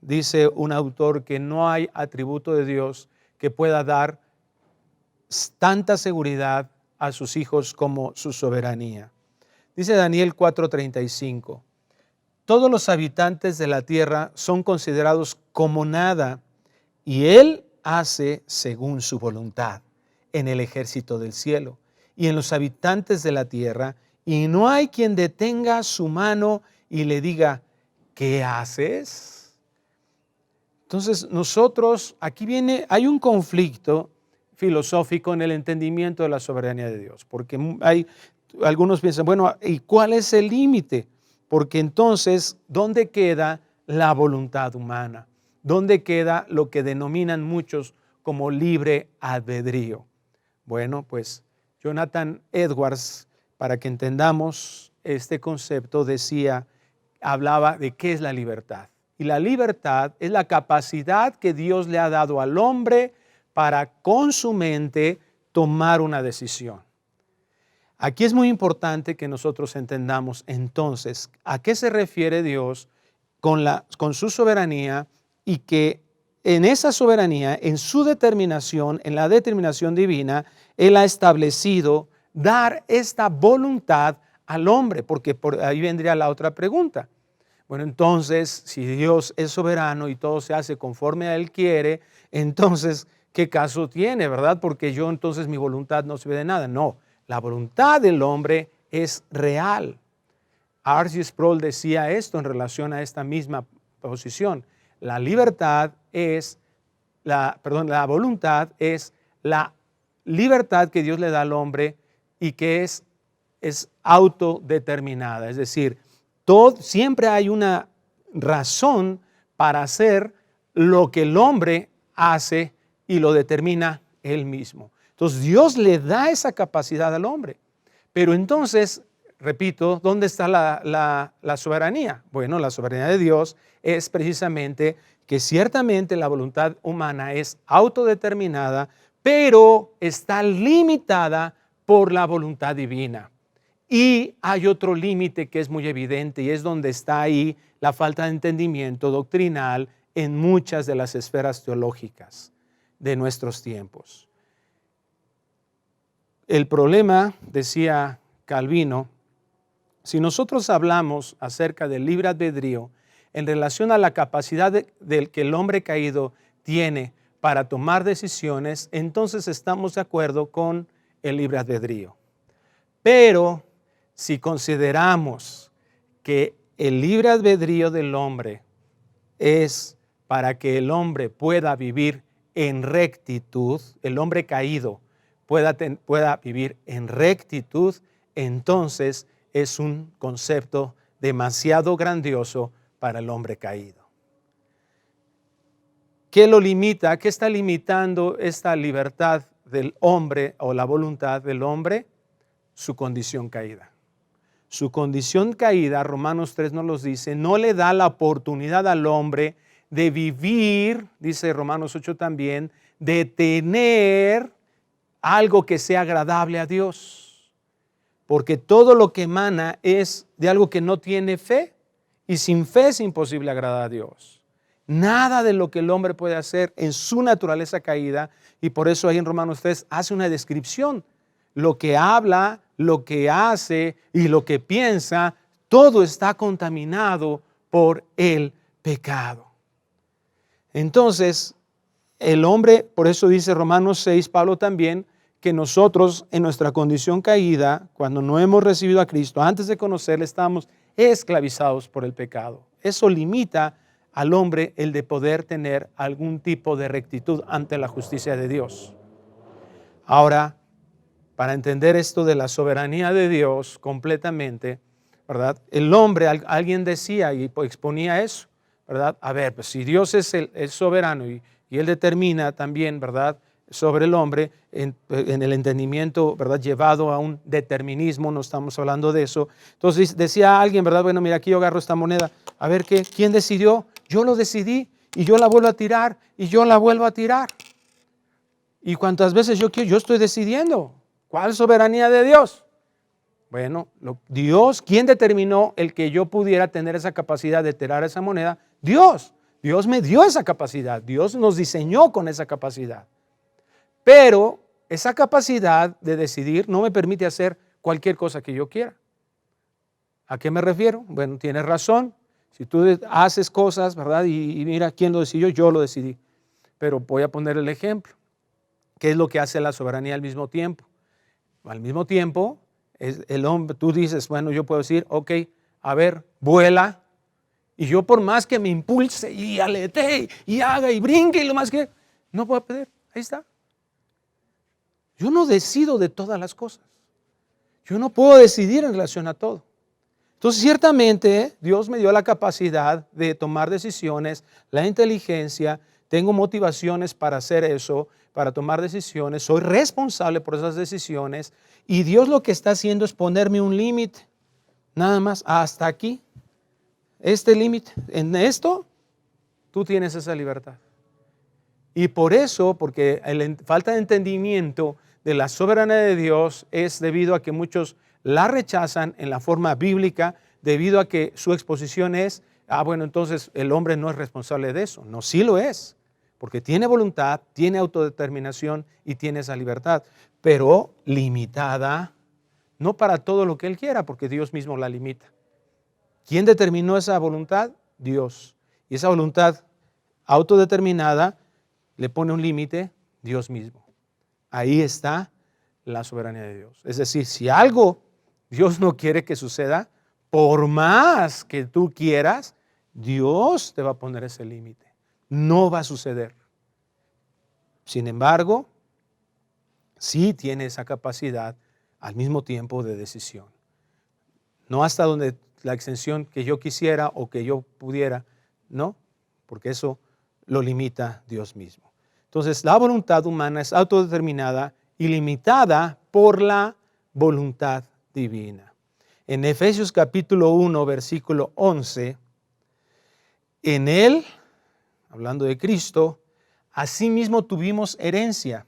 Dice un autor que no hay atributo de Dios que pueda dar tanta seguridad a sus hijos como su soberanía. Dice Daniel 4:35, todos los habitantes de la tierra son considerados como nada, y Él hace según su voluntad en el ejército del cielo y en los habitantes de la tierra, y no hay quien detenga su mano y le diga, ¿qué haces? Entonces nosotros, aquí hay un conflicto filosófico en el entendimiento de la soberanía de Dios, porque algunos piensan, bueno, ¿y cuál es el límite? Porque entonces, ¿dónde queda la voluntad humana? ¿Dónde queda lo que denominan muchos como libre albedrío? Bueno, pues Jonathan Edwards, para que entendamos este concepto, hablaba de qué es la libertad. Y la libertad es la capacidad que Dios le ha dado al hombre para con su mente tomar una decisión. Aquí es muy importante que nosotros entendamos entonces a qué se refiere Dios con su soberanía, y que en esa soberanía, en su determinación, en la determinación divina, Él ha establecido dar esta voluntad al hombre, porque por ahí vendría la otra pregunta. Bueno, entonces, si Dios es soberano y todo se hace conforme a Él quiere, entonces, ¿qué caso tiene, verdad? Porque entonces mi voluntad no sirve de nada. No, la voluntad del hombre es real. R.C. Sproul decía esto en relación a esta misma posición. La voluntad es la libertad que Dios le da al hombre y que es autodeterminada. Es decir, siempre hay una razón para hacer lo que el hombre hace y lo determina él mismo. Entonces Dios le da esa capacidad al hombre. Pero entonces, repito, ¿dónde está la soberanía? Bueno, la soberanía de Dios es precisamente que ciertamente la voluntad humana es autodeterminada, pero está limitada por la voluntad divina. Y hay otro límite que es muy evidente, y es donde está ahí la falta de entendimiento doctrinal en muchas de las esferas teológicas de nuestros tiempos. El problema, decía Calvino, si nosotros hablamos acerca del libre albedrío en relación a la capacidad del que el hombre caído tiene para tomar decisiones, entonces estamos de acuerdo con el libre albedrío. Pero si consideramos que el libre albedrío del hombre es para que el hombre pueda vivir en rectitud, el hombre caído pueda vivir en rectitud, entonces es un concepto demasiado grandioso para el hombre caído. ¿Qué lo limita? ¿Qué está limitando esta libertad del hombre o la voluntad del hombre? Su condición caída. Su condición caída, Romanos 3 nos lo dice, no le da la oportunidad al hombre de vivir, dice Romanos 8 también, de tener algo que sea agradable a Dios. Porque todo lo que emana es de algo que no tiene fe, y sin fe es imposible agradar a Dios. Nada de lo que el hombre puede hacer en su naturaleza caída, y por eso ahí en Romanos 3 hace una descripción. Lo que habla, lo que hace y lo que piensa, todo está contaminado por el pecado. Entonces, el hombre, por eso dice Romanos 6, Pablo también, que nosotros en nuestra condición caída, cuando no hemos recibido a Cristo, antes de conocerle, estamos esclavizados por el pecado. Eso limita al hombre el de poder tener algún tipo de rectitud ante la justicia de Dios. Ahora, para entender esto de la soberanía de Dios completamente, ¿verdad? El hombre, alguien decía y exponía eso, ¿verdad? A ver, pues si Dios es soberano y Él determina también, ¿verdad?, sobre el hombre en el entendimiento, ¿verdad?, llevado a un determinismo, no estamos hablando de eso. Entonces decía alguien, ¿verdad?, bueno, mira, aquí yo agarro esta moneda, a ver, ¿quién decidió? Yo lo decidí y yo la vuelvo a tirar y yo la vuelvo a tirar. ¿Y cuántas veces yo estoy decidiendo? ¿Cuál soberanía de Dios? Bueno, Dios, ¿quién determinó el que yo pudiera tener esa capacidad de tirar esa moneda? Dios. Dios me dio esa capacidad. Dios nos diseñó con esa capacidad. Pero esa capacidad de decidir no me permite hacer cualquier cosa que yo quiera. ¿A qué me refiero? Bueno, tienes razón. Si tú haces cosas, ¿verdad? Y mira, ¿quién lo decidió? Yo lo decidí. Pero voy a poner el ejemplo. ¿Qué es lo que hace la soberanía al mismo tiempo? Al mismo tiempo, el hombre, tú dices, bueno, yo puedo decir, ok, a ver, vuela. Y yo por más que me impulse y aletee y haga y brinque y lo más que, no puedo pedir. Ahí está. Yo no decido de todas las cosas. Yo no puedo decidir en relación a todo. Entonces, ciertamente, Dios me dio la capacidad de tomar decisiones, la inteligencia, tengo motivaciones para hacer eso, para tomar decisiones, soy responsable por esas decisiones y Dios lo que está haciendo es ponerme un límite, nada más, hasta aquí, este límite, en esto, tú tienes esa libertad. Y por eso, porque la falta de entendimiento de la soberanía de Dios es debido a que muchos la rechazan en la forma bíblica, debido a que su exposición es, bueno, entonces el hombre no es responsable de eso. No, sí lo es, porque tiene voluntad, tiene autodeterminación y tiene esa libertad, pero limitada, no para todo lo que él quiera, porque Dios mismo la limita. ¿Quién determinó esa voluntad? Dios. Y esa voluntad autodeterminada le pone un límite, Dios mismo. Ahí está la soberanía de Dios. Es decir, si algo Dios no quiere que suceda, por más que tú quieras, Dios te va a poner ese límite. No va a suceder. Sin embargo, sí tiene esa capacidad al mismo tiempo de decisión. No hasta donde la extensión que yo quisiera o que yo pudiera, no, porque eso lo limita Dios mismo. Entonces, la voluntad humana es autodeterminada y limitada por la voluntad divina. En Efesios capítulo 1, versículo 11, en él, hablando de Cristo, asimismo tuvimos herencia,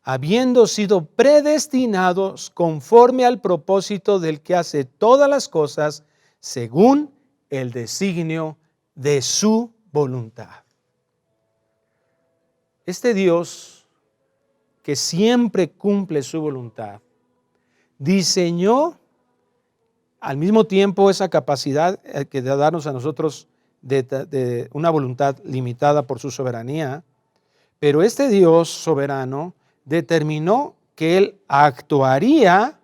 habiendo sido predestinados conforme al propósito del que hace todas las cosas según el designio de su voluntad. Este Dios, que siempre cumple su voluntad, diseñó al mismo tiempo esa capacidad que de darnos a nosotros de una voluntad limitada por su soberanía, pero este Dios soberano determinó que Él actuaría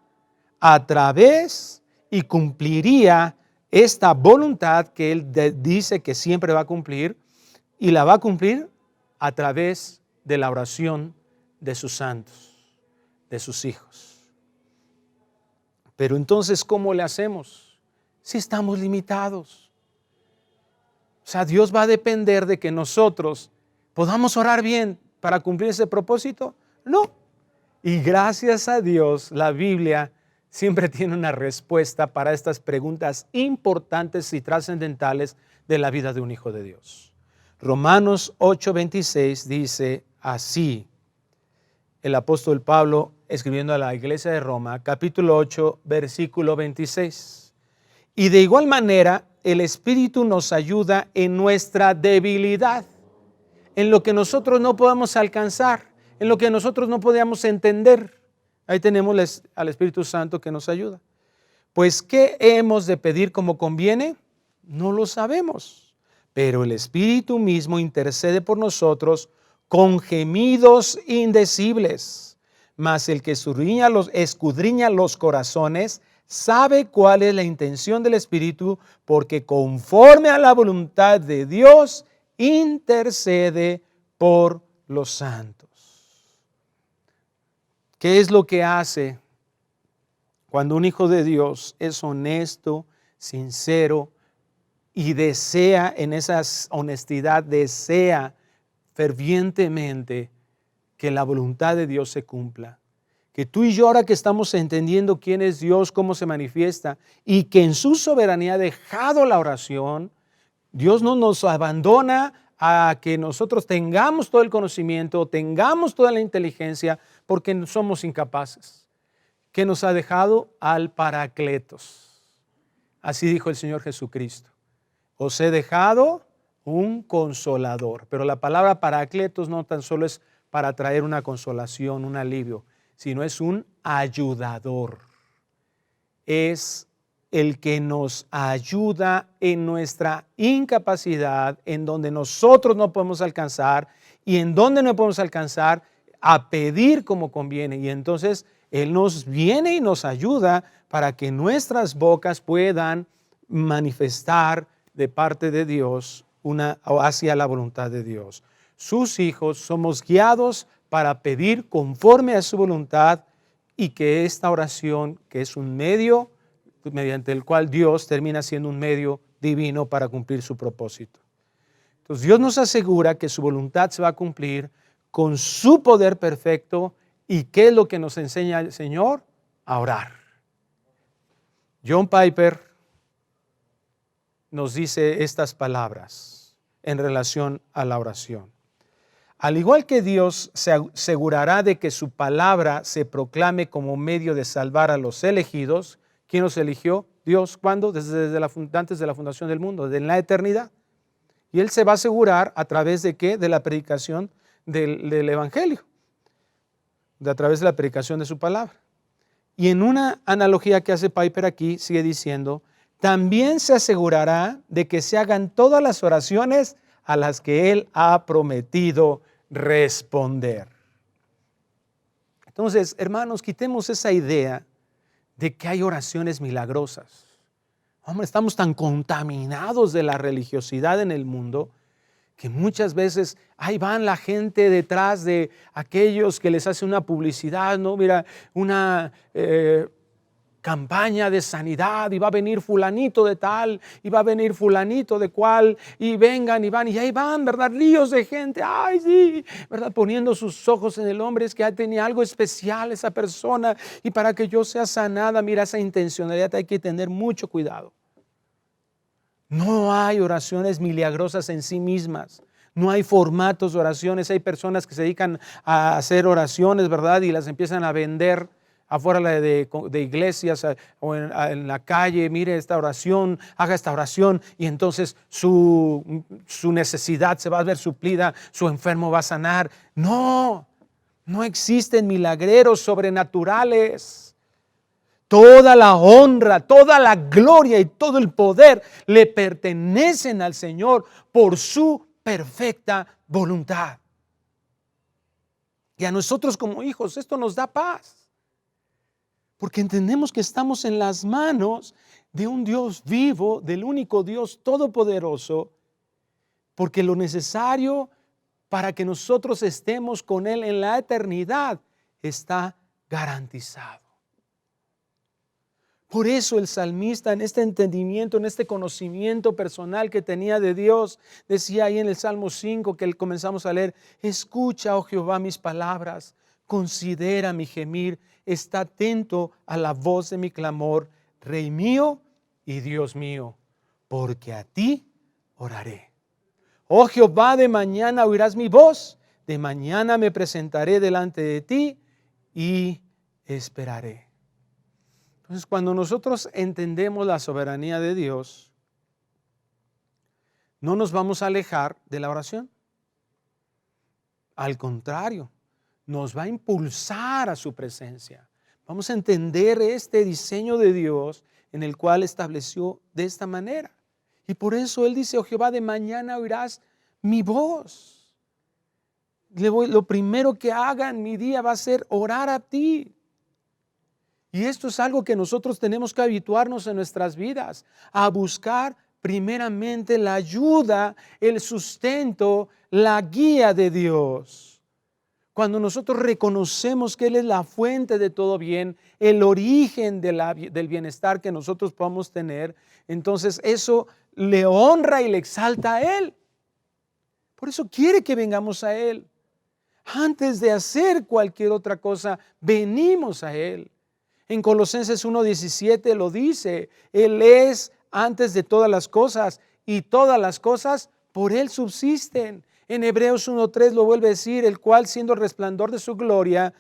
a través y cumpliría esta voluntad que Él dice que siempre va a cumplir, y la va a cumplir a través de la oración de sus santos, de sus hijos. Pero entonces, ¿cómo le hacemos si estamos limitados? O sea, Dios va a depender de que nosotros podamos orar bien para cumplir ese propósito. No. Y gracias a Dios, la Biblia siempre tiene una respuesta para estas preguntas importantes y trascendentales de la vida de un hijo de Dios. Romanos 8:26 dice así, el apóstol Pablo escribiendo a la iglesia de Roma, capítulo 8, versículo 26. Y de igual manera, el Espíritu nos ayuda en nuestra debilidad, en lo que nosotros no podamos alcanzar, en lo que nosotros no podamos entender. Ahí tenemos al Espíritu Santo que nos ayuda. Pues, ¿qué hemos de pedir como conviene? No lo sabemos, pero el Espíritu mismo intercede por nosotros con gemidos indecibles. Mas el que escudriña los corazones sabe cuál es la intención del Espíritu, porque conforme a la voluntad de Dios intercede por los santos. ¿Qué es lo que hace cuando un hijo de Dios es honesto, sincero y desea, en esa honestidad, desea fervientemente que la voluntad de Dios se cumpla? Que tú y yo, ahora que estamos entendiendo quién es Dios, cómo se manifiesta, y que en su soberanía ha dejado la oración, Dios no nos abandona a que nosotros tengamos todo el conocimiento, tengamos toda la inteligencia, porque somos incapaces. Que nos ha dejado al Paracletos. Así dijo el Señor Jesucristo. Os he dejado un consolador. Pero la palabra Paracletos no tan solo es para traer una consolación, un alivio, sino es un ayudador. Es el que nos ayuda en nuestra incapacidad, en donde nosotros no podemos alcanzar y en donde no podemos alcanzar, a pedir como conviene. Y entonces Él nos viene y nos ayuda para que nuestras bocas puedan manifestar de parte de Dios hacia la voluntad de Dios. Sus hijos somos guiados para pedir conforme a su voluntad, y que esta oración, que es un medio mediante el cual Dios termina siendo un medio divino para cumplir su propósito. Entonces Dios nos asegura que su voluntad se va a cumplir con su poder perfecto. ¿Y qué es lo que nos enseña el Señor? A orar. John Piper nos dice estas palabras en relación a la oración. Al igual que Dios se asegurará de que su palabra se proclame como medio de salvar a los elegidos. ¿Quién los eligió? Dios. ¿Cuándo? Antes de la fundación del mundo, desde la eternidad. Y Él se va a asegurar a través de ¿qué? De la predicación del Evangelio, a través de la predicación de su palabra. Y en una analogía que hace Piper aquí, sigue diciendo, también se asegurará de que se hagan todas las oraciones a las que Él ha prometido responder. Entonces, hermanos, quitemos esa idea de que hay oraciones milagrosas. Hombre, estamos tan contaminados de la religiosidad en el mundo que muchas veces ahí van la gente detrás de aquellos que les hace una publicidad, ¿no? Mira, una campaña de sanidad, y va a venir fulanito de tal, y va a venir fulanito de cual, y vengan y van, y ahí van, ¿verdad? Ríos de gente, ay sí, ¿verdad? Poniendo sus ojos en el hombre, es que ya tenía algo especial esa persona, y para que yo sea sanada, mira, esa intencionalidad hay que tener mucho cuidado. No hay oraciones milagrosas en sí mismas. No hay formatos de oraciones. Hay personas que se dedican a hacer oraciones, ¿verdad? Y las empiezan a vender afuera de iglesias o en la calle. Mire esta oración, haga esta oración, y entonces su necesidad se va a ver suplida, su enfermo va a sanar. No existen milagreros sobrenaturales. Toda la honra, toda la gloria y todo el poder le pertenecen al Señor por su perfecta voluntad. Y a nosotros como hijos esto nos da paz, porque entendemos que estamos en las manos de un Dios vivo, del único Dios todopoderoso, porque lo necesario para que nosotros estemos con Él en la eternidad está garantizado. Por eso el salmista, en este entendimiento, en este conocimiento personal que tenía de Dios, decía ahí en el Salmo 5 que comenzamos a leer: escucha, oh Jehová, mis palabras, considera mi gemir, está atento a la voz de mi clamor, Rey mío y Dios mío, porque a ti oraré. Oh Jehová, de mañana oirás mi voz, de mañana me presentaré delante de ti y esperaré. Entonces, cuando nosotros entendemos la soberanía de Dios, no nos vamos a alejar de la oración. Al contrario, nos va a impulsar a su presencia. Vamos a entender este diseño de Dios en el cual estableció de esta manera. Y por eso Él dice: oh Jehová, de mañana oirás mi voz. Lo primero que haga en mi día va a ser orar a ti. Y esto es algo que nosotros tenemos que habituarnos en nuestras vidas, a buscar primeramente la ayuda, el sustento, la guía de Dios. Cuando nosotros reconocemos que Él es la fuente de todo bien, el origen del bienestar que nosotros podamos tener, entonces eso le honra y le exalta a Él. Por eso quiere que vengamos a Él. Antes de hacer cualquier otra cosa, venimos a Él. En Colosenses 1:17 lo dice: Él es antes de todas las cosas, y todas las cosas por Él subsisten. En Hebreos 1:3 lo vuelve a decir: el cual, siendo el resplandor de su gloria,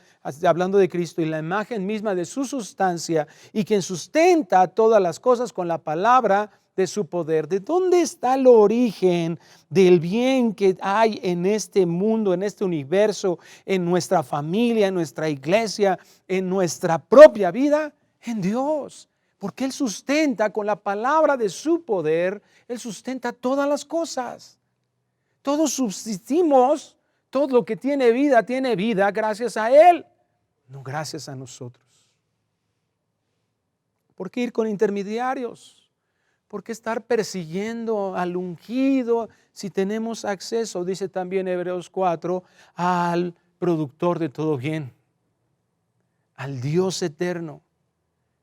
hablando de Cristo, y la imagen misma de su sustancia, y quien sustenta todas las cosas con la palabra de su poder. ¿De dónde está el origen del bien que hay en este mundo, en este universo, en nuestra familia, en nuestra iglesia, en nuestra propia vida? En Dios. Porque Él sustenta con la palabra de su poder, Él sustenta todas las cosas. Todos subsistimos, todo lo que tiene vida gracias a Él, no gracias a nosotros. ¿Por qué ir con intermediarios? ¿Por qué estar persiguiendo al ungido si tenemos acceso, dice también Hebreos 4, al productor de todo bien, al Dios eterno?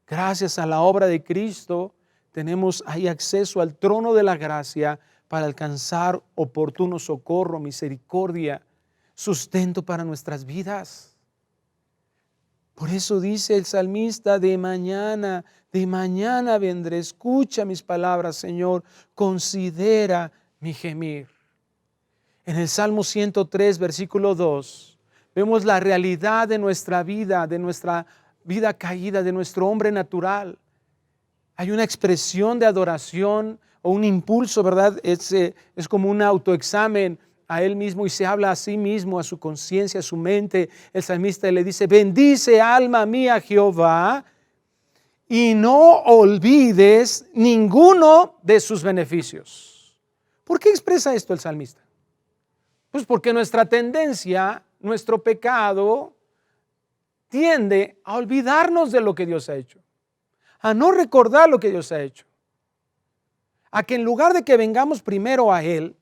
Gracias a la obra de Cristo tenemos ahí acceso al trono de la gracia para alcanzar oportuno socorro, misericordia, sustento para nuestras vidas. Por eso dice el salmista, de mañana vendré. Escucha mis palabras, Señor, considera mi gemir. En el Salmo 103, versículo 2, vemos la realidad de nuestra vida caída, de nuestro hombre natural. Hay una expresión de adoración o un impulso, ¿verdad? Es como un autoexamen a él mismo y se habla a sí mismo, a su conciencia, a su mente. El salmista le dice: bendice alma mía Jehová y no olvides ninguno de sus beneficios. ¿Por qué expresa esto el salmista? Pues porque nuestra tendencia, nuestro pecado, tiende a olvidarnos de lo que Dios ha hecho, a no recordar lo que Dios ha hecho, a que en lugar de que vengamos primero a Él,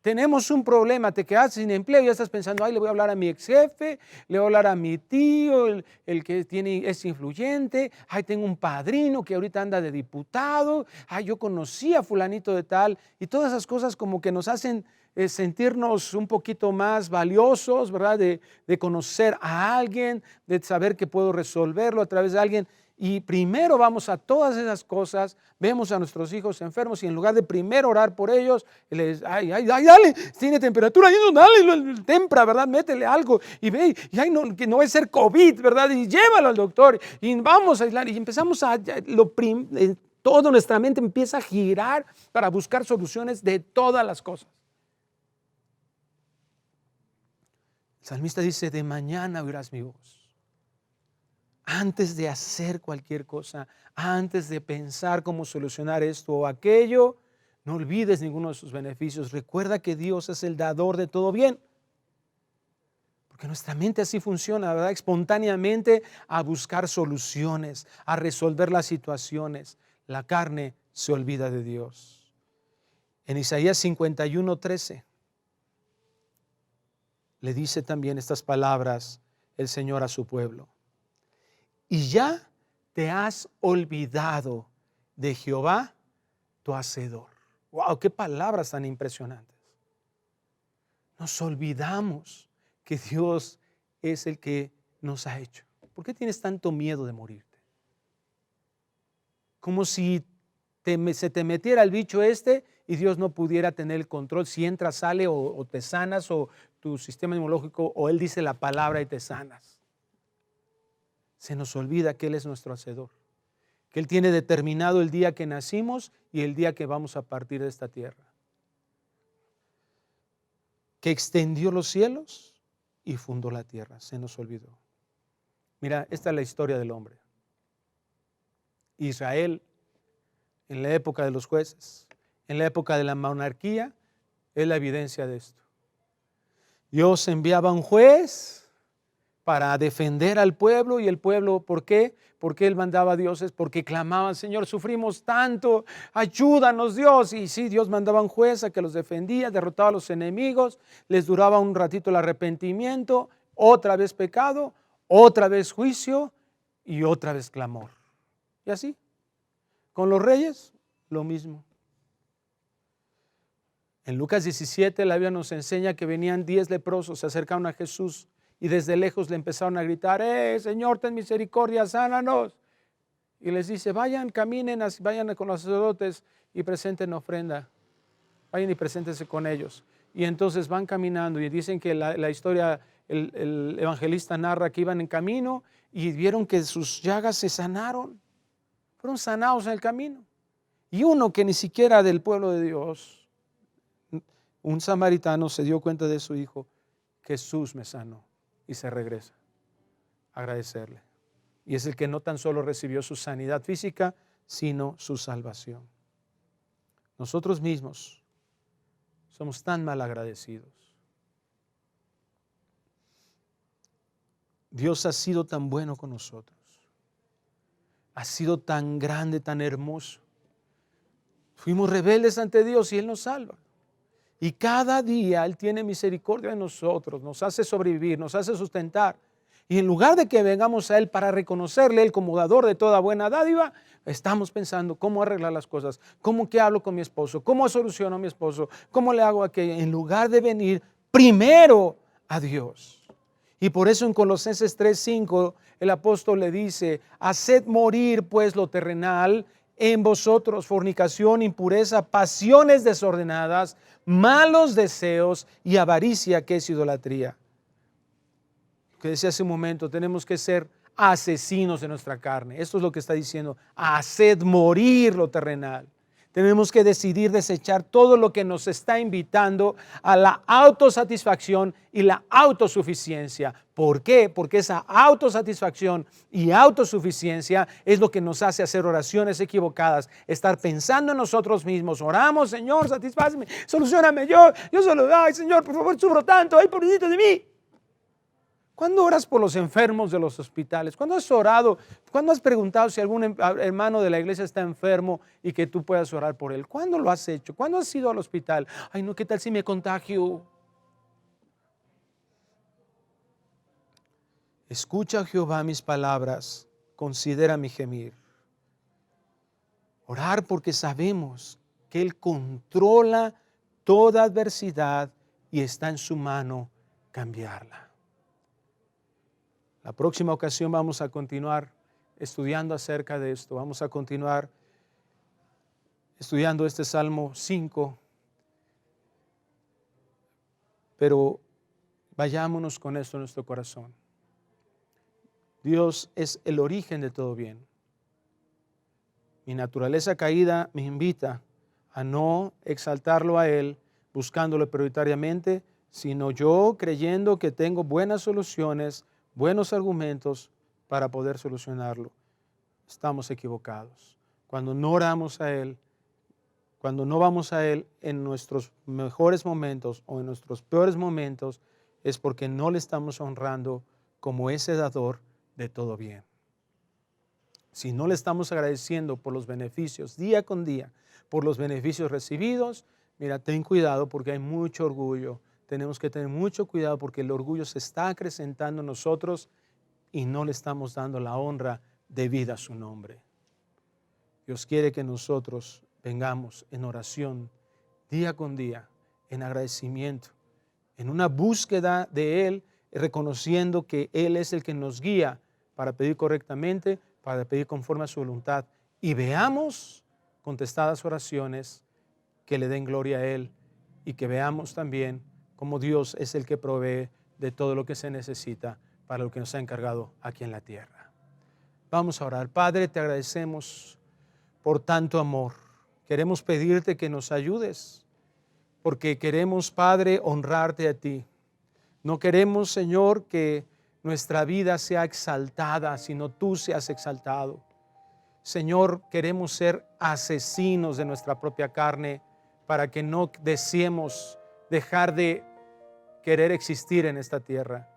tenemos un problema, te quedas sin empleo y ya estás pensando: ay, le voy a hablar a mi ex jefe, le voy a hablar a mi tío, el que es influyente, ay, tengo un padrino que ahorita anda de diputado, ay, yo conocí a fulanito de tal, y todas esas cosas como que nos hacen sentirnos un poquito más valiosos, ¿verdad? De conocer a alguien, de saber que puedo resolverlo a través de alguien. Y primero vamos a todas esas cosas, vemos a nuestros hijos enfermos y en lugar de primero orar por ellos, les ay, dale, tiene temperatura, dale, tempra, ¿verdad? Métele algo y ve, y ay, no, que no va a ser COVID, ¿verdad? Y llévalo al doctor y vamos a aislar y empezamos toda nuestra mente empieza a girar para buscar soluciones de todas las cosas. El salmista dice: de mañana oirás mi voz. Antes de hacer cualquier cosa, antes de pensar cómo solucionar esto o aquello, no olvides ninguno de sus beneficios. Recuerda que Dios es el dador de todo bien. Porque nuestra mente así funciona, ¿verdad? Espontáneamente a buscar soluciones, a resolver las situaciones. La carne se olvida de Dios. En Isaías 51:13 le dice también estas palabras el Señor a su pueblo: y ya te has olvidado de Jehová, tu hacedor. ¡Wow! ¡Qué palabras tan impresionantes! Nos olvidamos que Dios es el que nos ha hecho. ¿Por qué tienes tanto miedo de morirte? Como si se te metiera el bicho y Dios no pudiera tener el control. Si entras, sale o te sanas, o tu sistema inmunológico, o Él dice la palabra y te sanas. Se nos olvida que Él es nuestro hacedor, que Él tiene determinado el día que nacimos y el día que vamos a partir de esta tierra, que extendió los cielos y fundó la tierra. Se nos olvidó. Mira, esta es la historia del hombre. Israel, en la época de los jueces, en la época de la monarquía, es la evidencia de esto. Dios enviaba un juez para defender al pueblo, y el pueblo, ¿por qué? Porque Él mandaba a dioses, porque clamaban: Señor, sufrimos tanto, ayúdanos Dios. Y sí, Dios mandaba un juez a que los defendía, derrotaba a los enemigos, les duraba un ratito el arrepentimiento, otra vez pecado, otra vez juicio y otra vez clamor. Y así, con los reyes, lo mismo. En Lucas 17 la Biblia nos enseña que venían 10 leprosos, se acercaron a Jesús y desde lejos le empezaron a gritar: Señor, ten misericordia, sánanos. Y les dice: vayan, caminen, vayan con los sacerdotes y presenten ofrenda. Vayan y preséntense con ellos. Y entonces van caminando y dicen que la historia, el evangelista narra que iban en camino y vieron que sus llagas se sanaron. Fueron sanados en el camino. Y uno que ni siquiera del pueblo de Dios, un samaritano, se dio cuenta de su hijo. Jesús me sanó y se regresa a agradecerle. Y es el que no tan solo recibió su sanidad física, sino su salvación. Nosotros mismos somos tan mal agradecidos. Dios ha sido tan bueno con nosotros. Ha sido tan grande, tan hermoso. Fuimos rebeldes ante Dios y Él nos salva. Y cada día Él tiene misericordia de nosotros, nos hace sobrevivir, nos hace sustentar. Y en lugar de que vengamos a Él para reconocerle Él como dador de toda buena dádiva, estamos pensando cómo arreglar las cosas, cómo que hablo con mi esposo, cómo soluciono a mi esposo, cómo le hago aquello, en lugar de venir primero a Dios. Y por eso en Colosenses 3:5 el apóstol le dice: haced morir pues lo terrenal en vosotros, fornicación, impureza, pasiones desordenadas, malos deseos y avaricia, que es idolatría. Que decía hace un momento, tenemos que ser asesinos de nuestra carne. Esto es lo que está diciendo: haced morir lo terrenal. Tenemos que decidir desechar todo lo que nos está invitando a la autosatisfacción y la autosuficiencia. ¿Por qué? Porque esa autosatisfacción y autosuficiencia es lo que nos hace hacer oraciones equivocadas, estar pensando en nosotros mismos. Oramos: Señor, satisfázme, solucioname, yo solo, ay Señor, por favor, sufro tanto, ay pobrecito de mí. ¿Cuándo oras por los enfermos de los hospitales? ¿Cuándo has orado? ¿Cuándo has preguntado si algún hermano de la iglesia está enfermo y que tú puedas orar por él? ¿Cuándo lo has hecho? ¿Cuándo has ido al hospital? Ay, no, ¿qué tal si me contagio? Escucha, Jehová, mis palabras, considera mi gemir. Orar porque sabemos que Él controla toda adversidad y está en su mano cambiarla. La próxima ocasión vamos a continuar estudiando acerca de esto. Vamos a continuar estudiando este Salmo 5. Pero vayámonos con esto en nuestro corazón. Dios es el origen de todo bien. Mi naturaleza caída me invita a no exaltarlo a Él, buscándolo prioritariamente, sino yo creyendo que tengo buenas soluciones, buenos argumentos para poder solucionarlo. Estamos equivocados. Cuando no oramos a Él, cuando no vamos a Él en nuestros mejores momentos o en nuestros peores momentos, es porque no le estamos honrando como ese dador de todo bien. Si no le estamos agradeciendo por los beneficios día con día, por los beneficios recibidos, mira, ten cuidado porque hay mucho orgullo. Tenemos que tener mucho cuidado porque el orgullo se está acrecentando en nosotros y no le estamos dando la honra debida a su nombre. Dios quiere que nosotros vengamos en oración día con día, en agradecimiento, en una búsqueda de Él, reconociendo que Él es el que nos guía para pedir correctamente, para pedir conforme a su voluntad, y veamos contestadas oraciones que le den gloria a Él, y que veamos también cómo Dios es el que provee de todo lo que se necesita para lo que nos ha encargado aquí en la tierra. Vamos a orar. Padre, te agradecemos por tanto amor. Queremos pedirte que nos ayudes, porque queremos, Padre, honrarte a ti. No queremos, Señor, que nuestra vida sea exaltada, sino tú seas exaltado. Señor, queremos ser asesinos de nuestra propia carne para que no deseemos dejar de querer existir en esta tierra.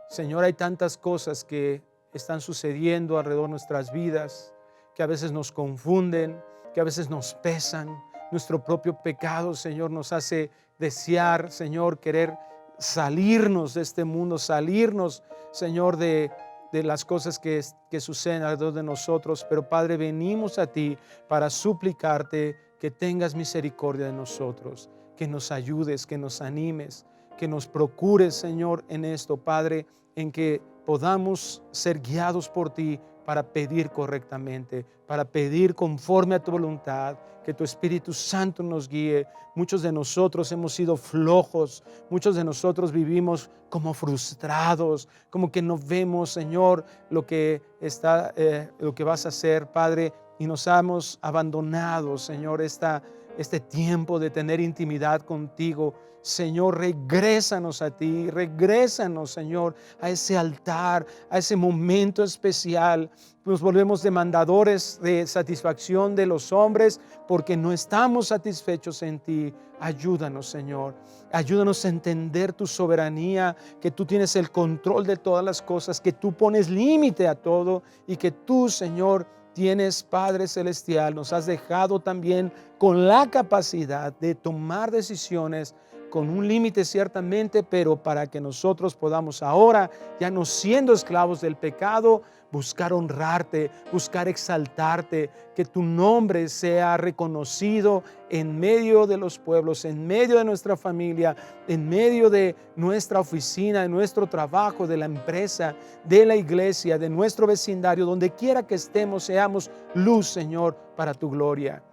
Señor, hay tantas cosas que están sucediendo alrededor de nuestras vidas, que a veces nos confunden, que a veces nos pesan. Nuestro propio pecado, Señor, nos hace desear, Señor, querer salirnos de este mundo, salirnos, Señor, de las cosas que suceden alrededor de nosotros. Pero Padre, venimos a ti para suplicarte que tengas misericordia de nosotros, que nos ayudes, que nos animes, que nos procures, Señor, en esto, Padre, en que podamos ser guiados por ti para pedir correctamente, para pedir conforme a tu voluntad, que tu Espíritu Santo nos guíe. Muchos de nosotros hemos sido flojos, muchos de nosotros vivimos como frustrados, como que no vemos, Señor, lo que vas a hacer, Padre. y nos hemos abandonado, Señor, este tiempo de tener intimidad contigo. Señor, regrésanos a ti, regrésanos, Señor, a ese altar, a ese momento especial. Nos volvemos demandadores de satisfacción de los hombres porque no estamos satisfechos en ti. Ayúdanos, Señor. Ayúdanos a entender tu soberanía, que tú tienes el control de todas las cosas, que tú pones límite a todo y que tú, Señor, tienes, Padre Celestial, nos has dejado también con la capacidad de tomar decisiones con un límite ciertamente, pero para que nosotros podamos ahora, ya no siendo esclavos del pecado, buscar honrarte, buscar exaltarte, que tu nombre sea reconocido en medio de los pueblos, en medio de nuestra familia, en medio de nuestra oficina, de nuestro trabajo, de la empresa, de la iglesia, de nuestro vecindario, donde quiera que estemos, seamos luz, Señor, para tu gloria.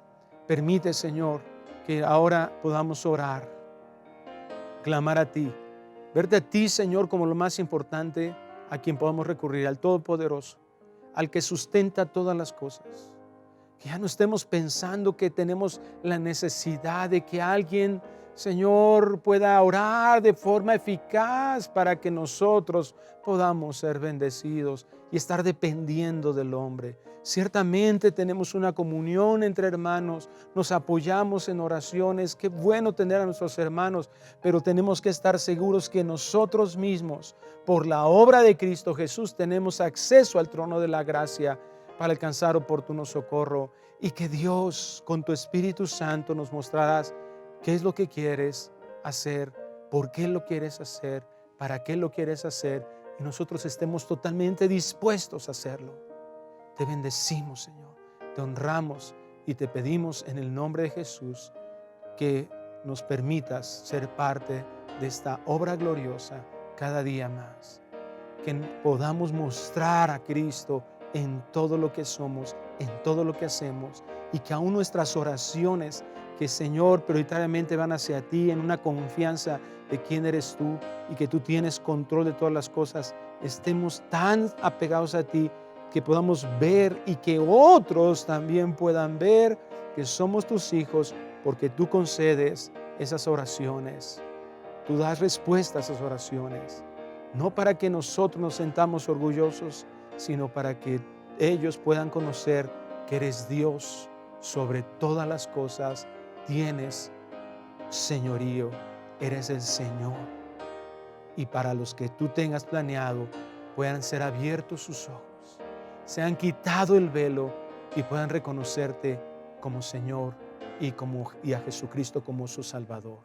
Permite, Señor, que ahora podamos orar, clamar a ti, verte a ti, Señor, como lo más importante, a quien podamos recurrir, al Todopoderoso, al que sustenta todas las cosas. Que ya no estemos pensando que tenemos la necesidad de que alguien, Señor, pueda orar de forma eficaz para que nosotros podamos ser bendecidos y estar dependiendo del hombre. Ciertamente tenemos una comunión entre hermanos, nos apoyamos en oraciones, qué bueno tener a nuestros hermanos, pero tenemos que estar seguros que nosotros mismos, por la obra de Cristo Jesús, tenemos acceso al trono de la gracia para alcanzar oportuno socorro, y que Dios, con tu Espíritu Santo, nos mostrarás qué es lo que quieres hacer, por qué lo quieres hacer, para qué lo quieres hacer, y nosotros estemos totalmente dispuestos a hacerlo. Te bendecimos, Señor, te honramos y te pedimos en el nombre de Jesús que nos permitas ser parte de esta obra gloriosa cada día más. Que podamos mostrar a Cristo en todo lo que somos, en todo lo que hacemos, y que aún nuestras oraciones, que, Señor, prioritariamente van hacia ti en una confianza de quién eres tú y que tú tienes control de todas las cosas, estemos tan apegados a ti que podamos ver y que otros también puedan ver que somos tus hijos, porque tú concedes esas oraciones. Tú das respuesta a esas oraciones, no para que nosotros nos sentamos orgullosos, sino para que ellos puedan conocer que eres Dios sobre todas las cosas, tienes señorío, eres el Señor. Y para los que tú tengas planeado, puedan ser abiertos sus ojos, se han quitado el velo y puedan reconocerte como Señor y a Jesucristo como su Salvador.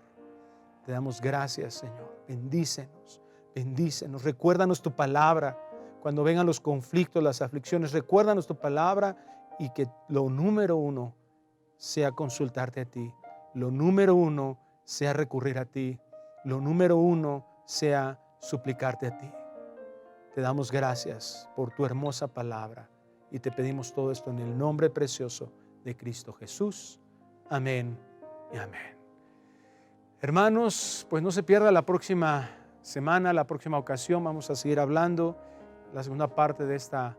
Te damos gracias, Señor. Bendícenos, bendícenos. Recuérdanos tu palabra. Cuando vengan los conflictos, las aflicciones, recuérdanos tu palabra, y que lo número uno sea consultarte a ti. Lo número uno sea recurrir a ti. Lo número uno sea suplicarte a ti. Te damos gracias por tu hermosa palabra y te pedimos todo esto en el nombre precioso de Cristo Jesús. Amén y amén. Hermanos, pues no se pierda la próxima semana, la próxima ocasión. Vamos a seguir hablando la segunda parte de esta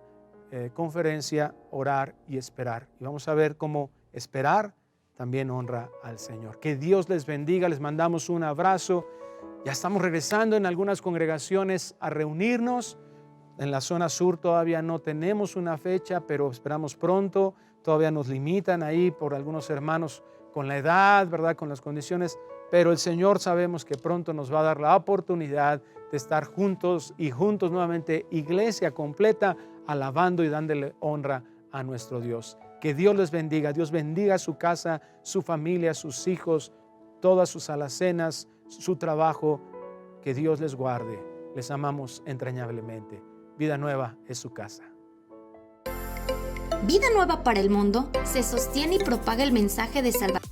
conferencia, orar y esperar. Y vamos a ver cómo esperar también honra al Señor. Que Dios les bendiga, les mandamos un abrazo. Ya estamos regresando en algunas congregaciones a reunirnos. En la zona sur todavía no tenemos una fecha, pero esperamos pronto. Todavía nos limitan ahí por algunos hermanos con la edad, ¿verdad? Con las condiciones. Pero el Señor sabemos que pronto nos va a dar la oportunidad de estar juntos y juntos nuevamente, iglesia completa, alabando y dándole honra a nuestro Dios. Que Dios les bendiga. Dios bendiga su casa, su familia, sus hijos, todas sus alacenas, su trabajo. Que Dios les guarde. Les amamos entrañablemente. Vida Nueva es su casa. Vida Nueva para el mundo se sostiene y propaga el mensaje de salvación